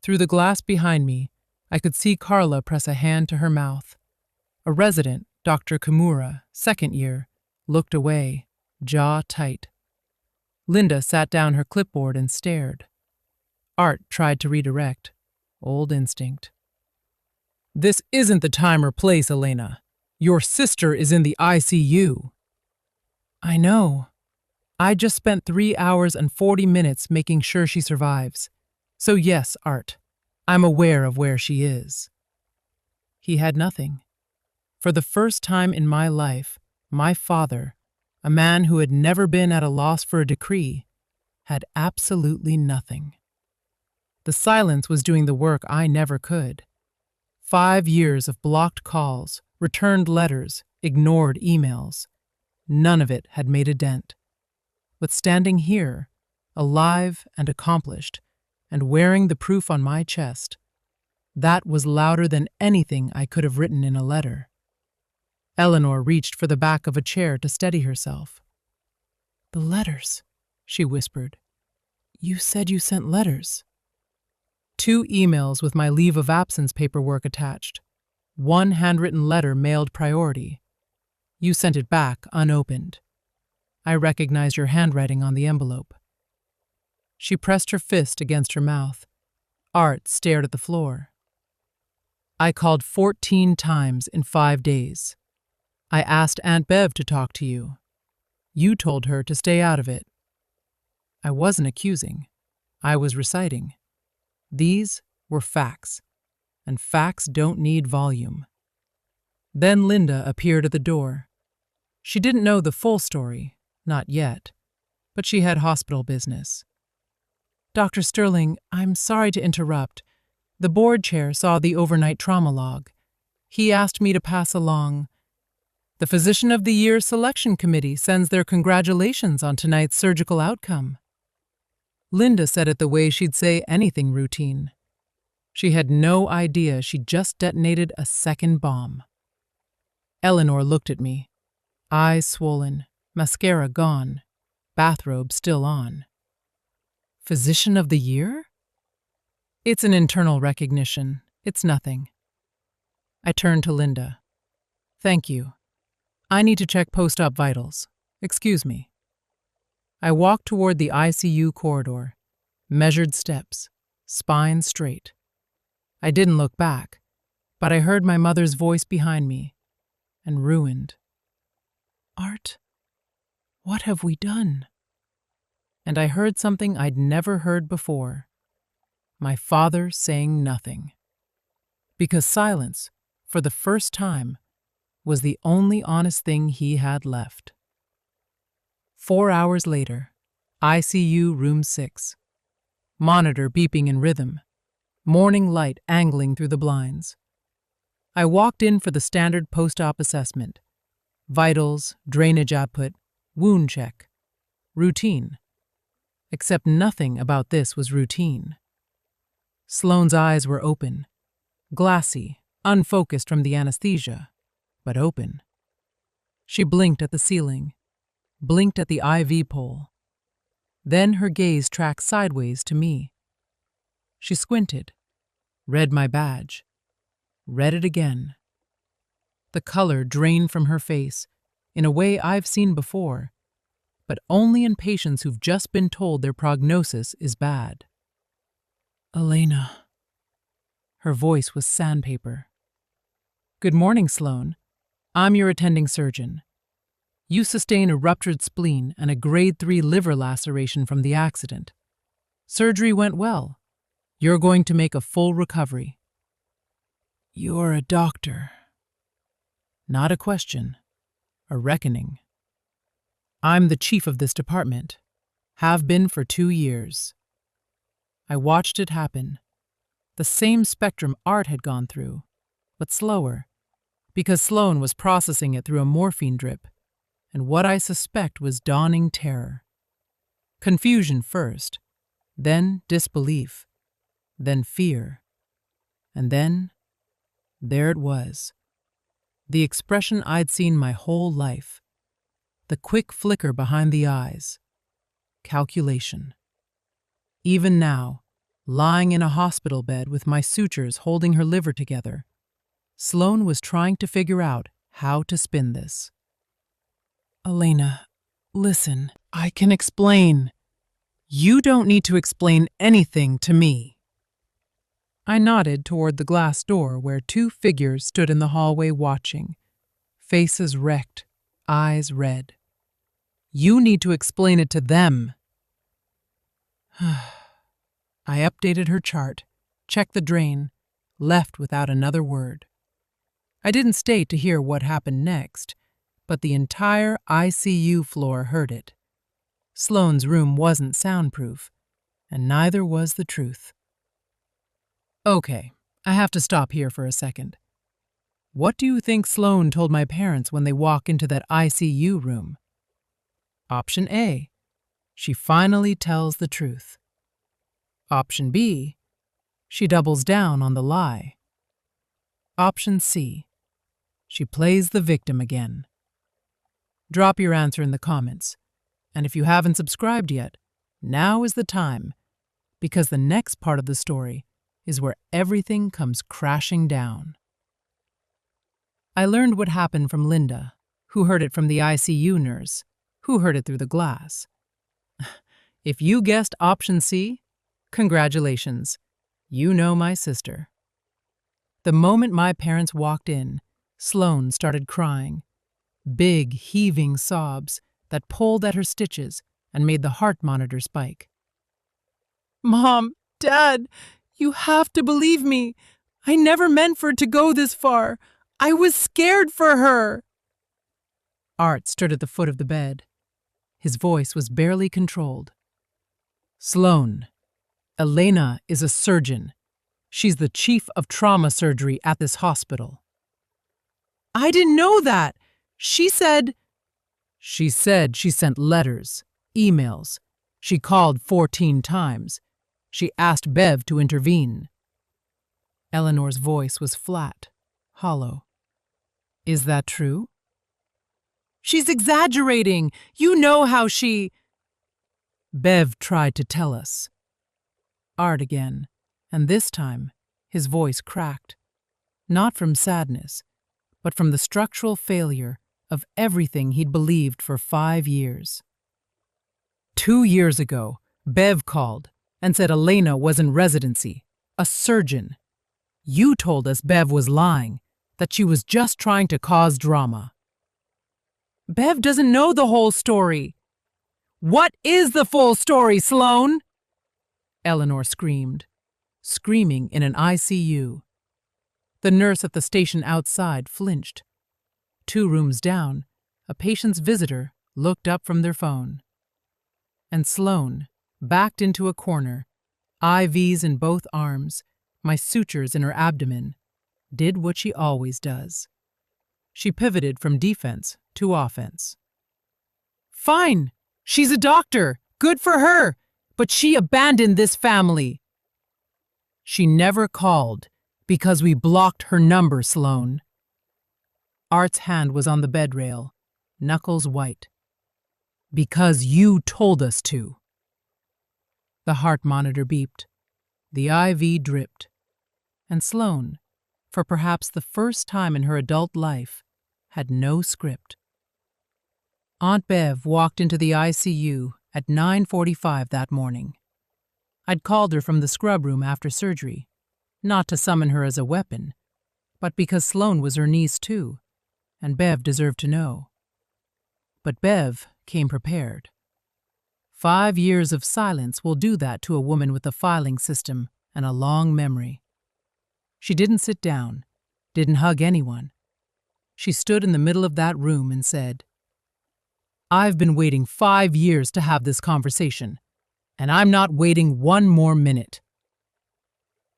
Speaker 1: Through the glass behind me, I could see Carla press a hand to her mouth. A resident, Dr. Kimura, 2nd year, looked away, jaw tight. Linda sat down her clipboard and stared. Art tried to redirect. Old instinct. This isn't the time or place, Elena. Your sister is in the ICU. I know. I just spent 3 hours and 40 minutes making sure she survives. So yes, Art, I'm aware of where she is. He had nothing. For the first time in my life, my father, a man who had never been at a loss for a decree, had absolutely nothing. The silence was doing the work I never could. 5 years of blocked calls, returned letters, ignored emails. None of it had made a dent. But standing here, alive and accomplished, and wearing the proof on my chest, that was louder than anything I could have written in a letter. Eleanor reached for the back of a chair to steady herself. The letters, she whispered. You said you sent letters. 2 emails with my leave of absence paperwork attached. 1 handwritten letter mailed priority. You sent it back unopened. I recognize your handwriting on the envelope. She pressed her fist against her mouth. Art stared at the floor. I called 14 times in 5 days. I asked Aunt Bev to talk to you. You told her to stay out of it. I wasn't accusing. I was reciting. These were facts, and facts don't need volume. Then Linda appeared at the door. She didn't know the full story, not yet, but she had hospital business. Dr. Sterling, I'm sorry to interrupt. The board chair saw the overnight trauma log. He asked me to pass along. The Physician of the Year Selection Committee sends their congratulations on tonight's surgical outcome. Linda said it the way she'd say anything routine. She had no idea she just detonated a second bomb. Eleanor looked at me, eyes swollen, mascara gone, bathrobe still on. Physician of the Year? It's an internal recognition. It's nothing. I turned to Linda. Thank you. I need to check post-op vitals. Excuse me. I walked toward the ICU corridor, measured steps, spine straight. I didn't look back, but I heard my mother's voice behind me, and ruined. Art, what have we done? And I heard something I'd never heard before. My father saying nothing. Because silence, for the first time, was the only honest thing he had left. 4 hours later, ICU room 6. Monitor beeping in rhythm, morning light angling through the blinds. I walked in for the standard post-op assessment. Vitals, drainage output, wound check. Routine. Except nothing about this was routine. Sloane's eyes were open, glassy, unfocused from the anesthesia, but open. She blinked at the ceiling, blinked at the IV pole. Then her gaze tracked sideways to me. She squinted, read my badge, read it again. The color drained from her face in a way I've seen before, but only in patients who've just been told their prognosis is bad. Elena. Her voice was sandpaper. Good morning, Sloane. I'm your attending surgeon. You sustain a ruptured spleen and a grade 3 liver laceration from the accident. Surgery went well. You're going to make a full recovery. You're a doctor. Not a question, a reckoning. I'm the chief of this department. Have been for 2 years. I watched it happen. The same spectrum Art had gone through, but slower, because Sloane was processing it through a morphine drip, and what I suspect was dawning terror. Confusion first, then disbelief, then fear, and then there it was. The expression I'd seen my whole life. The quick flicker behind the eyes. Calculation. Even now, lying in a hospital bed with my sutures holding her liver together, Sloane was trying to figure out how to spin this. Elena, listen, I can explain. You don't need to explain anything to me. I nodded toward the glass door where 2 figures stood in the hallway watching, faces wrecked, eyes red. You need to explain it to them. I updated her chart, checked the drain, left without another word. I didn't stay to hear what happened next, but the entire ICU floor heard it. Sloane's room wasn't soundproof, and neither was the truth. Okay, I have to stop here for a second. What do you think Sloane told my parents when they walk into that ICU room? Option A, she finally tells the truth. Option B, she doubles down on the lie. Option C, she plays the victim again. Drop your answer in the comments, and if you haven't subscribed yet, now is the time, because the next part of the story is where everything comes crashing down. I learned what happened from Linda, who heard it from the ICU nurse, who heard it through the glass. If you guessed option C, congratulations, you know my sister. The moment my parents walked in, Sloane started crying, big, heaving sobs that pulled at her stitches and made the heart monitor spike. Mom, Dad, you have to believe me. I never meant for it to go this far. I was scared for her. Art stood at the foot of the bed. His voice was barely controlled. Sloane, Elena is a surgeon. She's the chief of trauma surgery at this hospital. I didn't know that. She said she sent letters, emails. She called 14 times. She asked Bev to intervene. Eleanor's voice was flat, hollow. Is that true? She's exaggerating. You know how she... Bev tried to tell us. Art again, and this time his voice cracked, not from sadness, but from the structural failure of everything he'd believed for 5 years. 2 years ago, Bev called and said Elena was in residency, a surgeon. You told us Bev was lying, that she was just trying to cause drama. Bev doesn't know the whole story. What is the full story, Sloane? Eleanor screamed, screaming in an ICU. The nurse at the station outside flinched. 2 rooms down, a patient's visitor looked up from their phone. And Sloane, backed into a corner, IVs in both arms, my sutures in her abdomen, did what she always does. She pivoted from defense to offense. Fine, she's a doctor, good for her, but she abandoned this family. She never called because we blocked her number, Sloane. Art's hand was on the bed rail, knuckles white. Because you told us to. The heart monitor beeped. The IV dripped. And Sloane, for perhaps the first time in her adult life, had no script. Aunt Bev walked into the ICU at 9:45 that morning. I'd called her from the scrub room after surgery, not to summon her as a weapon, but because Sloane was her niece too, and Bev deserved to know. But Bev came prepared. 5 years of silence will do that to a woman with a filing system and a long memory. She didn't sit down, didn't hug anyone. She stood in the middle of that room and said, I've been waiting 5 years to have this conversation, and I'm not waiting 1 more minute.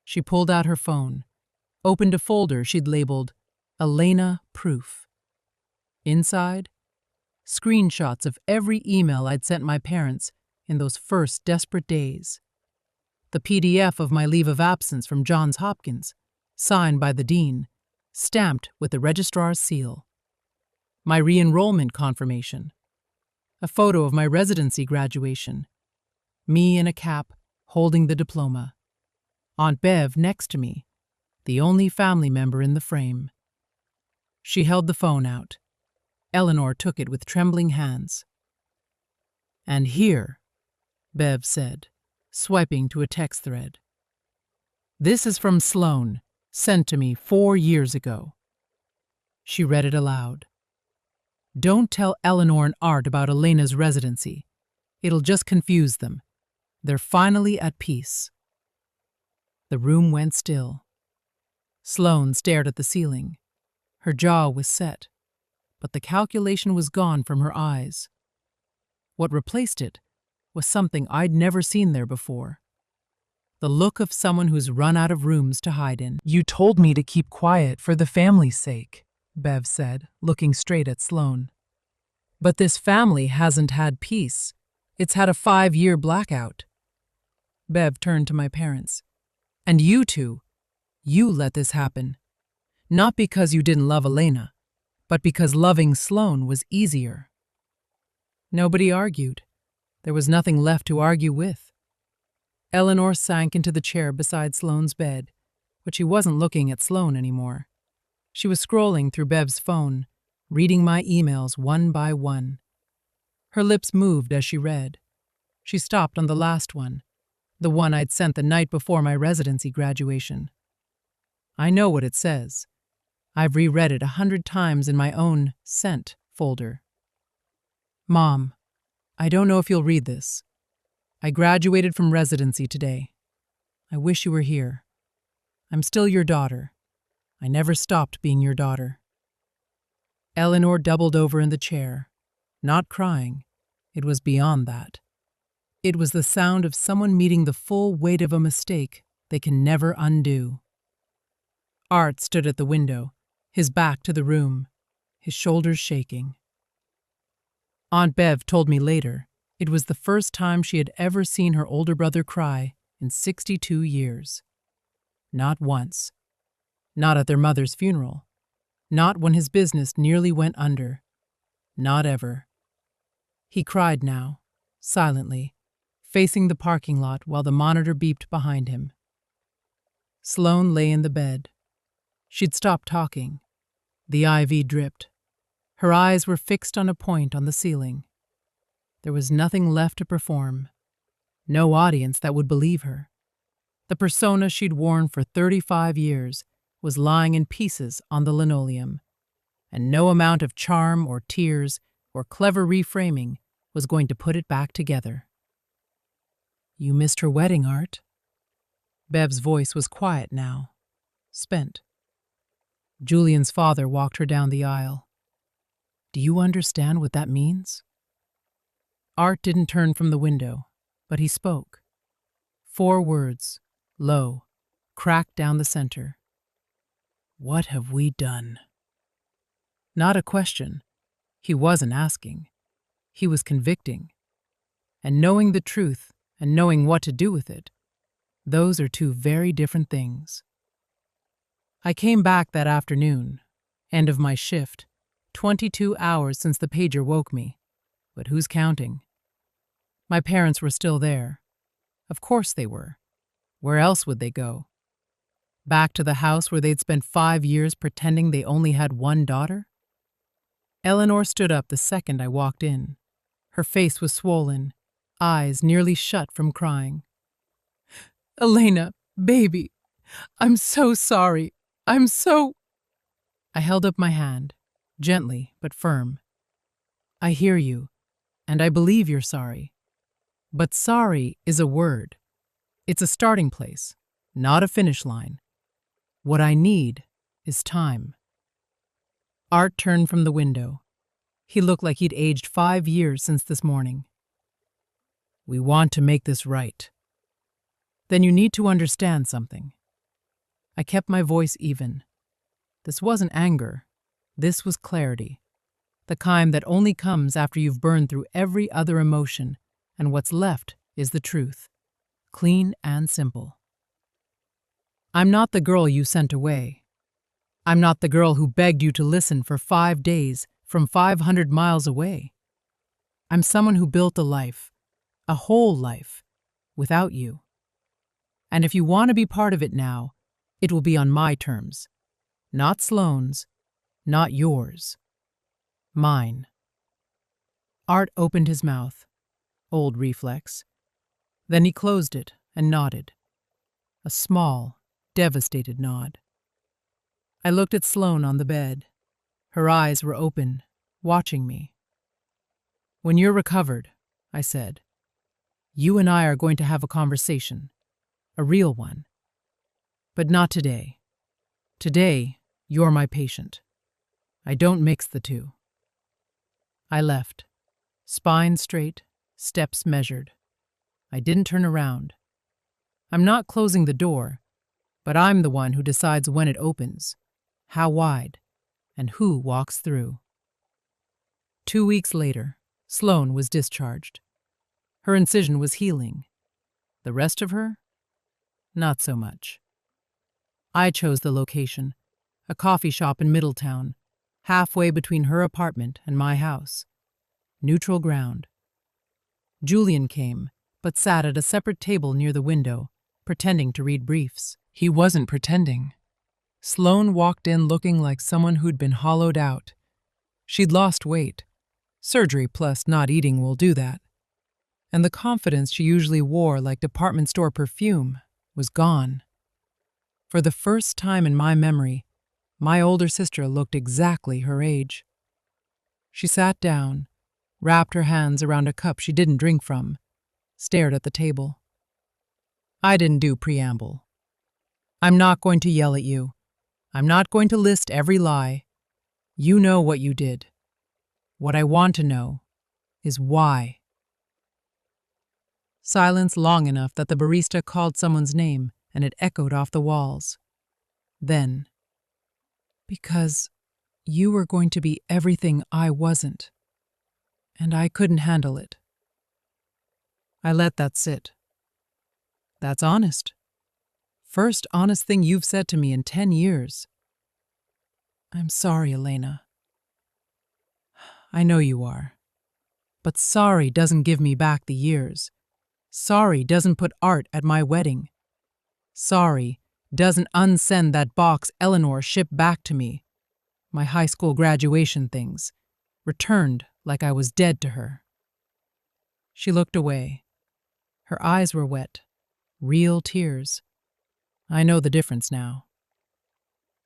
Speaker 1: She pulled out her phone, opened a folder she'd labeled Elena Proof. Inside, screenshots of every email I'd sent my parents in those first desperate days. The PDF of my leave of absence from Johns Hopkins, signed by the dean, stamped with the registrar's seal. My re-enrollment confirmation. A photo of my residency graduation. Me in a cap, holding the diploma. Aunt Bev next to me, the only family member in the frame. She held the phone out. Eleanor took it with trembling hands. And here, Bev said, swiping to a text thread. This is from Sloane, sent to me 4 years ago. She read it aloud. Don't tell Eleanor and Art about Elena's residency. It'll just confuse them. They're finally at peace. The room went still. Sloane stared at the ceiling. Her jaw was set, but the calculation was gone from her eyes. What replaced it was something I'd never seen there before. The look of someone who's run out of rooms to hide in. You told me to keep quiet for the family's sake, Bev said, looking straight at Sloane. But this family hasn't had peace. It's had a 5-year blackout. Bev turned to my parents. And you two, you let this happen. Not because you didn't love Elena, but because loving Sloane was easier. Nobody argued. There was nothing left to argue with. Eleanor sank into the chair beside Sloane's bed, but she wasn't looking at Sloane anymore. She was scrolling through Bev's phone, reading my emails one by one. Her lips moved as she read. She stopped on the last one, the one I'd sent the night before my residency graduation. I know what it says. I've reread it 100 times in my own sent folder. Mom, I don't know if you'll read this. I graduated from residency today. I wish you were here. I'm still your daughter. I never stopped being your daughter. Eleanor doubled over in the chair, not crying. It was beyond that. It was the sound of someone meeting the full weight of a mistake they can never undo. Art stood at the window, his back to the room, his shoulders shaking. Aunt Bev told me later it was the first time she had ever seen her older brother cry in 62 years. Not once, Not at their mother's funeral. Not when his business nearly went under. Not ever. He cried now, silently, facing the parking lot while the monitor beeped behind him. Sloane lay in the bed. She'd stopped talking. The IV dripped. Her eyes were fixed on a point on the ceiling. There was nothing left to perform. No audience that would believe her. The persona she'd worn for 35 years was lying in pieces on the linoleum, and no amount of charm or tears or clever reframing was going to put it back together. "You missed her wedding, Art." Bev's voice was quiet now, spent. Julian's father walked her down the aisle. "Do you understand what that means?" Art didn't turn from the window, but he spoke. 4 words, low, cracked down the center. "What have we done?" Not a question. He wasn't asking. He was convicting. And knowing the truth and knowing what to do with it, those are 2 very different things. I came back that afternoon, end of my shift, 22 hours since the pager woke me. But who's counting? My parents were still there. Of course they were. Where else would they go? Back to the house where they'd spent 5 years pretending they only had 1 daughter? Eleanor stood up the second I walked in. Her face was swollen, eyes nearly shut from crying. "Elena, baby, I'm so sorry. I held up my hand, gently but firm. "I hear you, and I believe you're sorry. But sorry is a word. It's a starting place, not a finish line. What I need is time." Art turned from the window. He looked like he'd aged 5 years since this morning. "We want to make this right." "Then you need to understand something." I kept my voice even. This wasn't anger. This was clarity. The kind that only comes after you've burned through every other emotion, and what's left is the truth. Clean and simple. I'm not the girl you sent away. I'm not the girl who begged you to listen for 5 days from 500 miles away. I'm someone who built a life, a whole life, without you. And if you want to be part of it now, it will be on my terms. Not Sloane's, not yours. Mine. Art opened his mouth. Old reflex. Then he closed it and nodded. A small, devastated nod. I looked at Sloane on the bed. Her eyes were open, watching me. "When you're recovered," I said, "you and I are going to have a conversation. A real one. But not today. Today, you're my patient. I don't mix the 2. I left. Spine straight, steps measured. I didn't turn around. I'm not closing the door, but I'm the one who decides when it opens, how wide, and who walks through. 2 weeks later, Sloane was discharged. Her incision was healing. The rest of her? Not so much. I chose the location, a coffee shop in Middletown, halfway between her apartment and my house. Neutral ground. Julian came, but sat at a separate table near the window, pretending to read briefs. He wasn't pretending. Sloane walked in looking like someone who'd been hollowed out. She'd lost weight. Surgery plus not eating will do that. And the confidence she usually wore like department store perfume was gone. For the first time in my memory, my older sister looked exactly her age. She sat down, wrapped her hands around a cup she didn't drink from, stared at the table. I didn't do preamble. I'm not going to yell at you. I'm not going to list every lie. You know what you did. What I want to know is why. Silence long enough that the barista called someone's name and it echoed off the walls. Then, because you were going to be everything I wasn't, and I couldn't handle it. I let that sit. That's honest. First honest thing you've said to me in 10 years. I'm sorry, Elena. I know you are. But sorry doesn't give me back the years. Sorry doesn't put art at my wedding. Sorry doesn't unsend that box Eleanor shipped back to me. My high school graduation things, returned like I was dead to her. She looked away. Her eyes were wet, real tears. I know the difference now.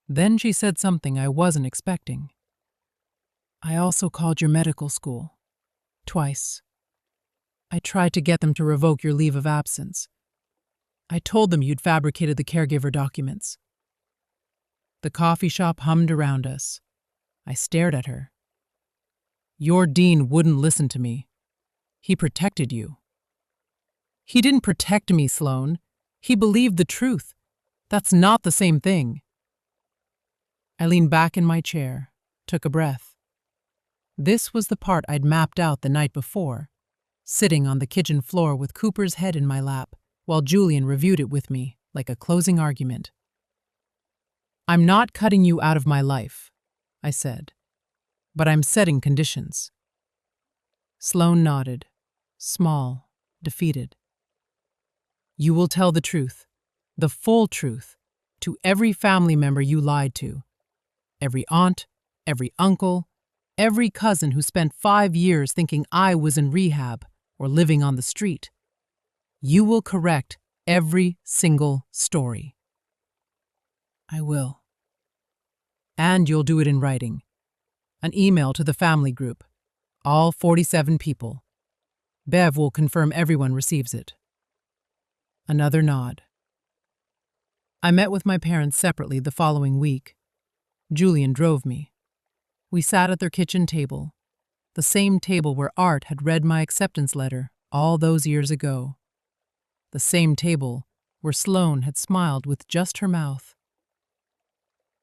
Speaker 1: Then she said something I wasn't expecting. I also called your medical school. Twice. I tried to get them to revoke your leave of absence. I told them you'd fabricated the caregiver documents. The coffee shop hummed around us. I stared at her. Your dean wouldn't listen to me. He protected you. He didn't protect me, Sloan. He believed the truth. That's not the same thing. I leaned back in my chair, took a breath. This was the part I'd mapped out the night before, sitting on the kitchen floor with Cooper's head in my lap, while Julian reviewed it with me like a closing argument. I'm not cutting you out of my life, I said, but I'm setting conditions. Sloan nodded, small, defeated. You will tell the truth, the full truth, to every family member you lied to, every aunt, every uncle, every cousin who spent 5 years thinking I was in rehab or living on the street. You will correct every single story. I will. And you'll do it in writing. An email to the family group. All 47 people. Bev will confirm everyone receives it. Another nod. I met with my parents separately the following week. Julian drove me. We sat at their kitchen table, the same table where Art had read my acceptance letter all those years ago. The same table where Sloan had smiled with just her mouth.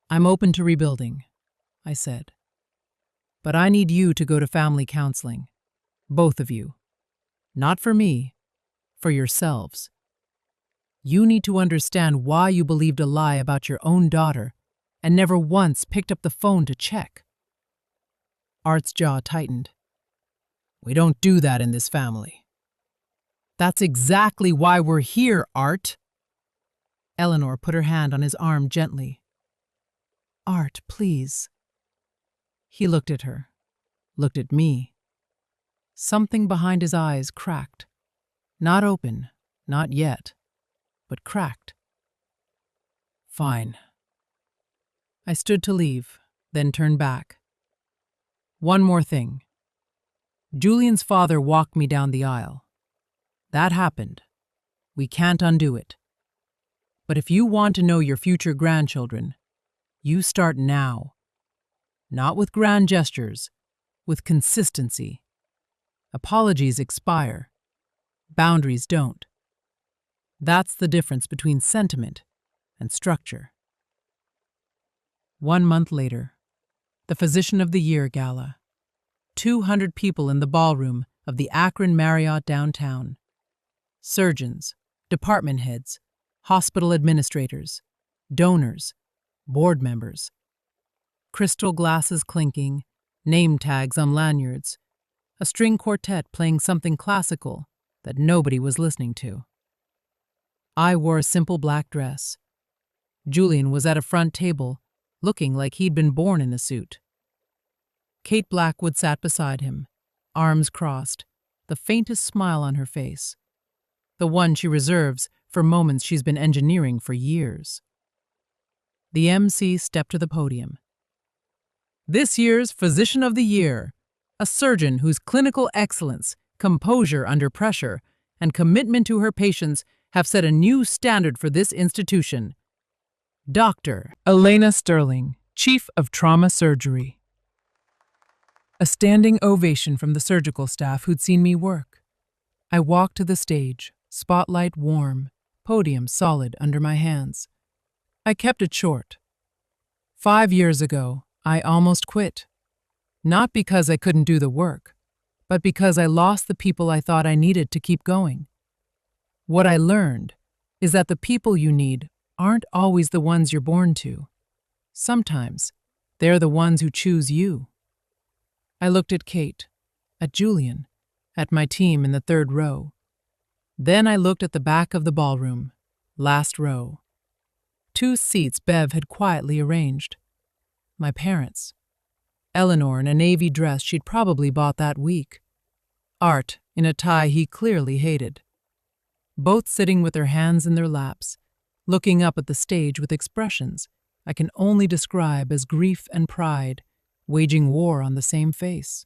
Speaker 1: I'm open to rebuilding, I said. But I need you to go to family counseling. Both of you. Not for me, for yourselves. You need to understand why you believed a lie about your own daughter and never once picked up the phone to check. Art's jaw tightened. We don't do that in this family. That's exactly why we're here, Art. Eleanor put her hand on his arm gently. Art, please. He looked at her, looked at me. Something behind his eyes cracked. Not open, not yet, but cracked. Fine. I stood to leave, then turned back. One more thing. Julian's father walked me down the aisle. That happened. We can't undo it. But if you want to know your future grandchildren, you start now. Not with grand gestures, with consistency. Apologies expire. Boundaries don't. That's the difference between sentiment and structure. 1 month later, the Physician of the Year Gala. 200 people in the ballroom of the Akron Marriott downtown. Surgeons, department heads, hospital administrators, donors, board members. Crystal glasses clinking, name tags on lanyards, a string quartet playing something classical that nobody was listening to. I wore a simple black dress. Julian was at a front table, looking like he'd been born in a suit. Kate Blackwood sat beside him, arms crossed, the faintest smile on her face. The one she reserves for moments she's been engineering for years. The MC stepped to the podium. This year's Physician of the Year, a surgeon whose clinical excellence, composure under pressure, and commitment to her patients have set a new standard for this institution. Dr. Elena Sterling, Chief of Trauma Surgery. A standing ovation from the surgical staff who'd seen me work. I walked to the stage, spotlight warm, podium solid under my hands. I kept it short. 5 years ago, I almost quit. Not because I couldn't do the work, but because I lost the people I thought I needed to keep going. What I learned is that the people you need aren't always the ones you're born to. Sometimes they're the ones who choose you. I looked at Kate, at Julian, at my team in the third row. Then I looked at the back of the ballroom, last row. 2 seats Bev had quietly arranged. My parents. Eleanor in a navy dress she'd probably bought that week. Art in a tie he clearly hated. Both sitting with their hands in their laps, looking up at the stage with expressions I can only describe as grief and pride, waging war on the same face.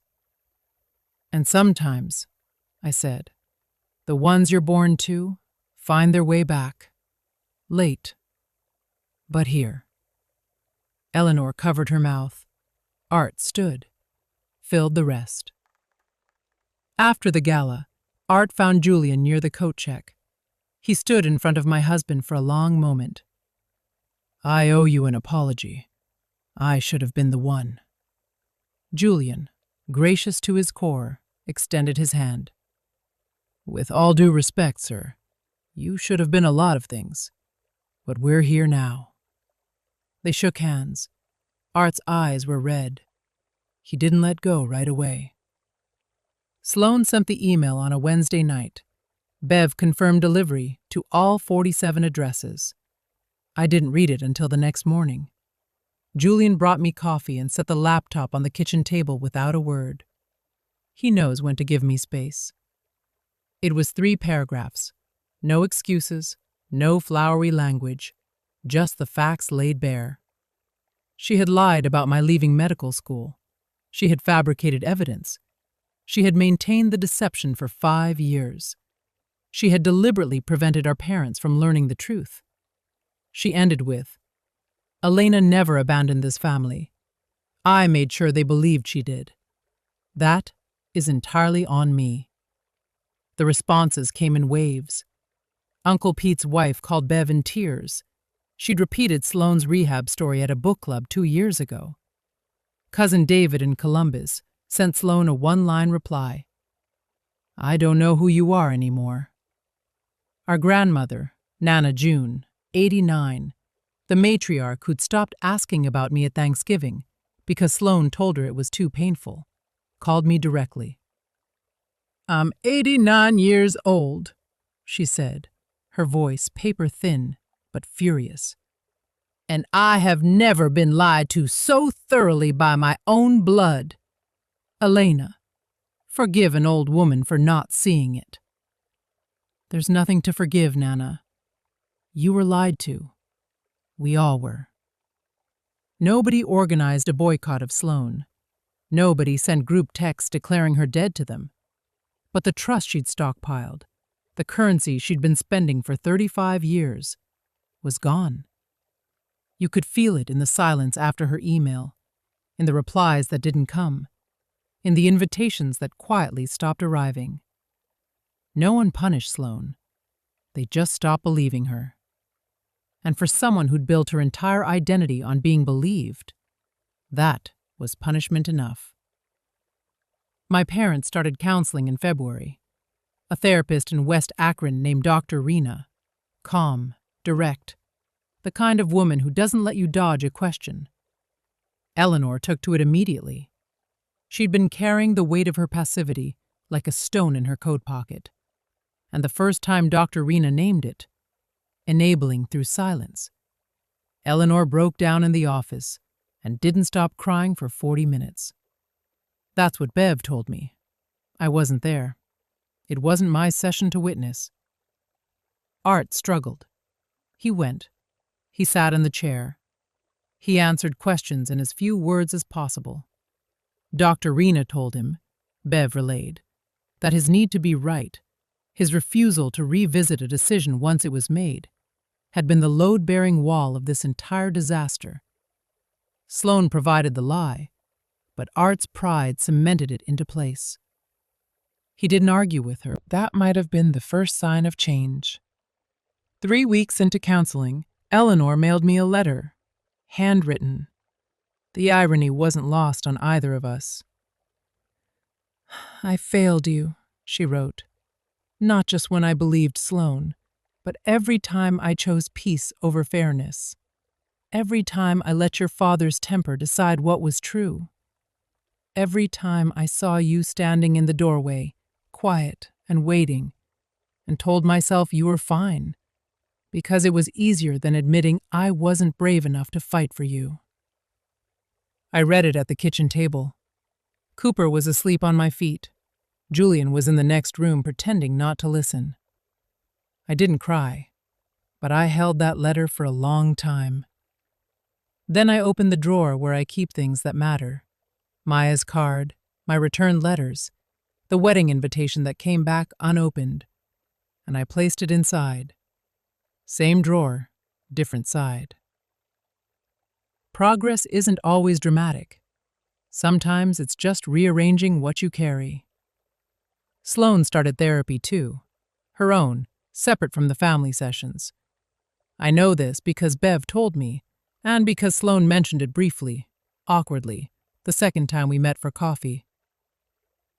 Speaker 1: And sometimes, I said, the ones you're born to find their way back. Late. But here. Eleanor covered her mouth. Art stood, filled the rest. After the gala, Art found Julian near the coat check. He stood in front of my husband for a long moment. I owe you an apology. I should have been the one. Julian, gracious to his core, extended his hand. With all due respect, sir, you should have been a lot of things, but we're here now. They shook hands. Art's eyes were red. He didn't let go right away. Sloan sent the email on a Wednesday night. Bev confirmed delivery to all 47 addresses. I didn't read it until the next morning. Julian brought me coffee and set the laptop on the kitchen table without a word. He knows when to give me space. It was 3 paragraphs. No excuses, no flowery language, just the facts laid bare. She had lied about my leaving medical school. She had fabricated evidence. She had maintained the deception for 5 years. She had deliberately prevented our parents from learning the truth. She ended with, Elena never abandoned this family. I made sure they believed she did. That is entirely on me. The responses came in waves. Uncle Pete's wife called Bev in tears. She'd repeated Sloane's rehab story at a book club 2 years ago. Cousin David in Columbus sent Sloane a one-line reply. I don't know who you are anymore. Our grandmother, Nana June, 89, the matriarch who'd stopped asking about me at Thanksgiving because Sloane told her it was too painful, called me directly. I'm 89 years old, she said, her voice paper-thin but furious. And I have never been lied to so thoroughly by my own blood. Elena, forgive an old woman for not seeing it. There's nothing to forgive, Nana. You were lied to. We all were. Nobody organized a boycott of Sloane. Nobody sent group texts declaring her dead to them. But the trust she'd stockpiled, the currency she'd been spending for 35 years, was gone. You could feel it in the silence after her email, in the replies that didn't come, in the invitations that quietly stopped arriving. No one punished Sloane. They just stopped believing her. And for someone who'd built her entire identity on being believed, that was punishment enough. My parents started counseling in February. A therapist in West Akron named Dr. Rena. Calm, direct, the kind of woman who doesn't let you dodge a question. Eleanor took to it immediately. She'd been carrying the weight of her passivity like a stone in her coat pocket. And the first time Dr. Rena named it, enabling through silence, Eleanor broke down in the office and didn't stop crying for 40 minutes. That's what Bev told me. I wasn't there. It wasn't my session to witness. Art struggled. He went. He sat in the chair. He answered questions in as few words as possible. Dr. Rena told him, Bev relayed, that his need to be right, his refusal to revisit a decision once it was made, had been the load-bearing wall of this entire disaster. Sloane provided the lie, but Art's pride cemented it into place. He didn't argue with her. That might have been the first sign of change. 3 weeks into counseling, Eleanor mailed me a letter, handwritten. The irony wasn't lost on either of us. I failed you, she wrote. Not just when I believed Sloane, But every time I chose peace over fairness, every time I let your father's temper decide what was true, every time I saw you standing in the doorway, quiet and waiting, and told myself you were fine, because it was easier than admitting I wasn't brave enough to fight for you. I read it at the kitchen table. Cooper was asleep on my feet. Julian was in the next room pretending not to listen. I didn't cry, but I held that letter for a long time. Then I opened the drawer where I keep things that matter. Maya's card, my returned letters, the wedding invitation that came back unopened, and I placed it inside. Same drawer, different side. Progress isn't always dramatic. Sometimes it's just rearranging what you carry. Sloane started therapy too, her own, separate from the family sessions. I know this because Bev told me, and because Sloane mentioned it briefly, awkwardly, the second time we met for coffee.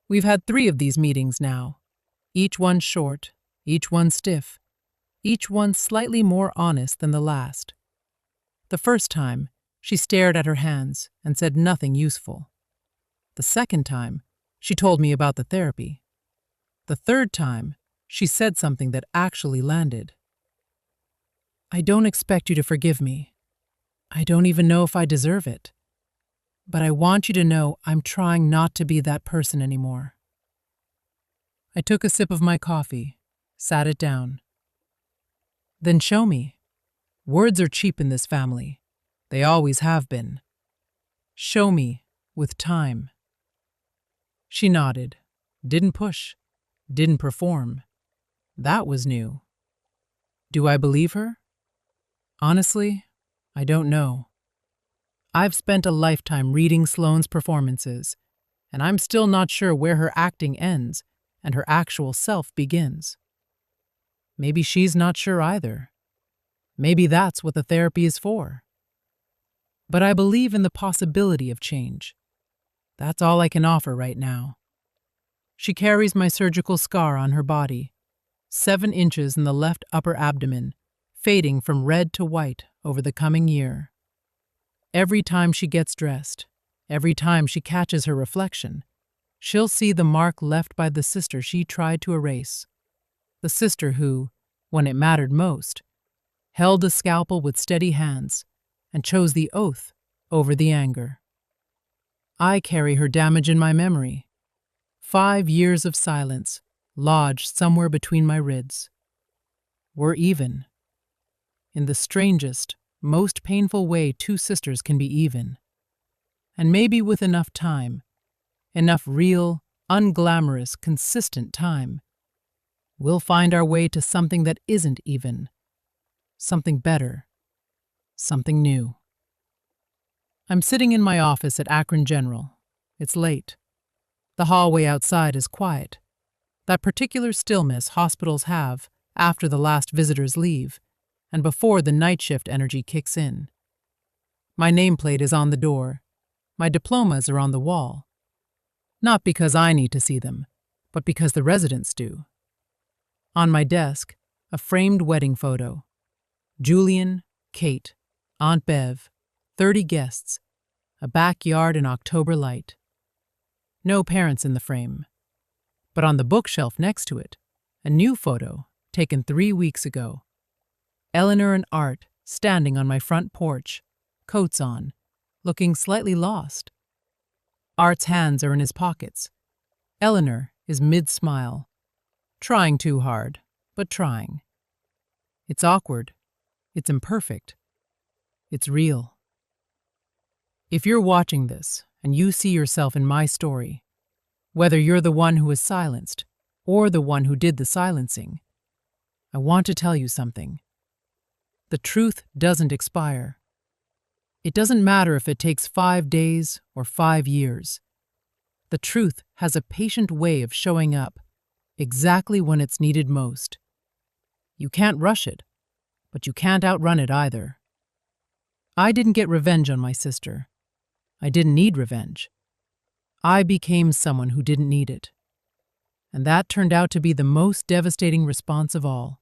Speaker 1: We've had 3 of these meetings now, each one short, each one stiff, each one slightly more honest than the last. The first time, she stared at her hands and said nothing useful. The second time, she told me about the therapy. The third time, she said something that actually landed. I don't expect you to forgive me. I don't even know if I deserve it. But I want you to know I'm trying not to be that person anymore. I took a sip of my coffee, sat it down. Then show me. Words are cheap in this family. They always have been. Show me, with time. She nodded, didn't push, didn't perform. That was new. Do I believe her? Honestly, I don't know. I've spent a lifetime reading Sloane's performances, and I'm still not sure where her acting ends and her actual self begins. Maybe she's not sure either. Maybe that's what the therapy is for. But I believe in the possibility of change. That's all I can offer right now. She carries my surgical scar on her body, 7 inches in the left upper abdomen, fading from red to white over the coming year. Every time she gets dressed, every time she catches her reflection, she'll see the mark left by the sister she tried to erase. The sister who, when it mattered most, held a scalpel with steady hands and chose the oath over the anger. I carry her damage in my memory. 5 years of silence, lodged somewhere between my ribs. We're even. In the strangest, most painful way 2 sisters can be even. And maybe with enough time, enough real, unglamorous, consistent time, we'll find our way to something that isn't even. Something better. Something new. I'm sitting in my office at Akron General. It's late. The hallway outside is quiet. That particular stillness hospitals have after the last visitors leave and before the night shift energy kicks in. My nameplate is on the door. My diplomas are on the wall. Not because I need to see them, but because the residents do. On my desk, a framed wedding photo. Julian, Kate, Aunt Bev, 30 guests, a backyard in October light. No parents in the frame. But on the bookshelf next to it, a new photo taken 3 weeks ago. Eleanor and Art standing on my front porch, coats on, looking slightly lost. Art's hands are in his pockets. Eleanor is mid-smile, trying too hard, but trying. It's awkward. It's imperfect. It's real. If you're watching this and you see yourself in my story, whether you're the one who was silenced or the one who did the silencing, I want to tell you something. The truth doesn't expire. It doesn't matter if it takes 5 days or 5 years. The truth has a patient way of showing up exactly when it's needed most. You can't rush it, but you can't outrun it either. I didn't get revenge on my sister. I didn't need revenge. I became someone who didn't need it. And that turned out to be the most devastating response of all.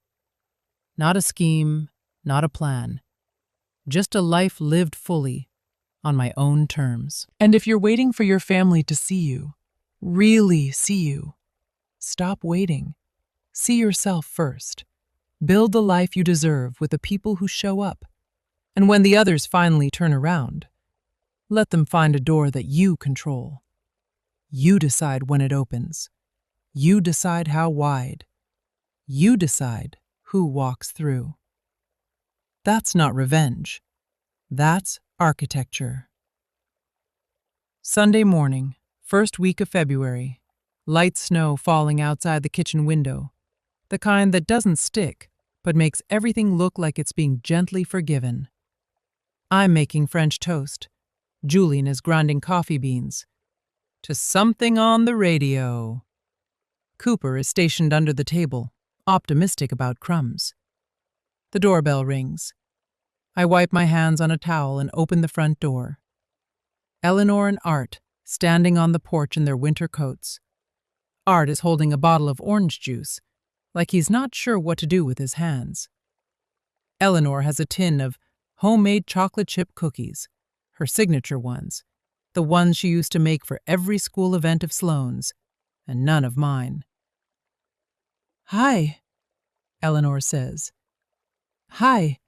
Speaker 1: Not a scheme, not a plan. Just a life lived fully, on my own terms. And if you're waiting for your family to see you, really see you, stop waiting. See yourself first. Build the life you deserve with the people who show up. And when the others finally turn around, let them find a door that you control. You decide when it opens. You decide how wide. You decide who walks through. That's not revenge. That's architecture. Sunday morning, first week of February. Light snow falling outside the kitchen window. The kind that doesn't stick, but makes everything look like it's being gently forgiven. I'm making French toast. Julian is grinding coffee beans. To something on the radio. Cooper is stationed under the table, optimistic about crumbs. The doorbell rings. I wipe my hands on a towel and open the front door. Eleanor and Art, standing on the porch in their winter coats. Art is holding a bottle of orange juice, like he's not sure what to do with his hands. Eleanor has a tin of homemade chocolate chip cookies, her signature ones, the ones she used to make for every school event of Sloane's, and none of mine. "Hi," Eleanor says. "Hi."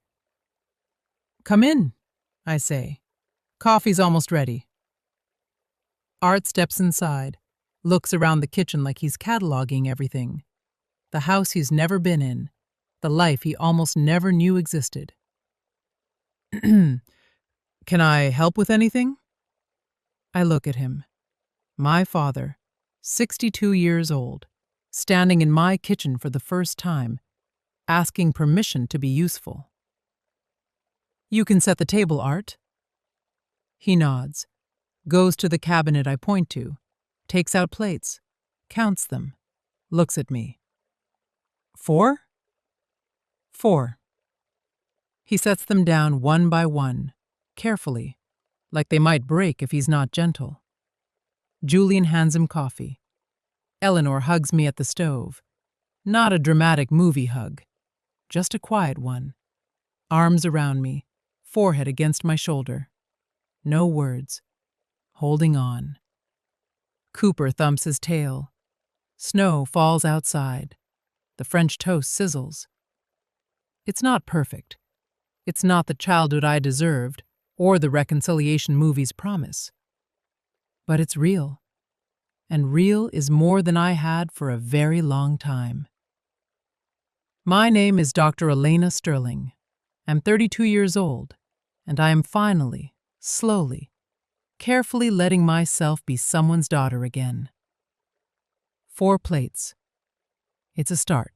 Speaker 1: "Come in," I say. "Coffee's almost ready." Art steps inside, looks around the kitchen like he's cataloging everything. The house he's never been in, the life he almost never knew existed. "Can I help with anything?" I look at him. My father, 62 years old, standing in my kitchen for the first time, asking permission to be useful. "You can set the table, Art." He nods, goes to the cabinet I point to, takes out plates, counts them, looks at me. "4?" "4." He sets them down one by one, carefully, like they might break if he's not gentle. Julian hands him coffee. Eleanor hugs me at the stove. Not a dramatic movie hug, just a quiet one. Arms around me, forehead against my shoulder. No words. Holding on. Cooper thumps his tail. Snow falls outside. The French toast sizzles. It's not perfect. It's not the childhood I deserved or the reconciliation movies promise. But it's real. And real is more than I had for a very long time. My name is Dr. Elena Sterling. I'm 32 years old, and I am finally, slowly, carefully letting myself be someone's daughter again. 4 plates. It's a start.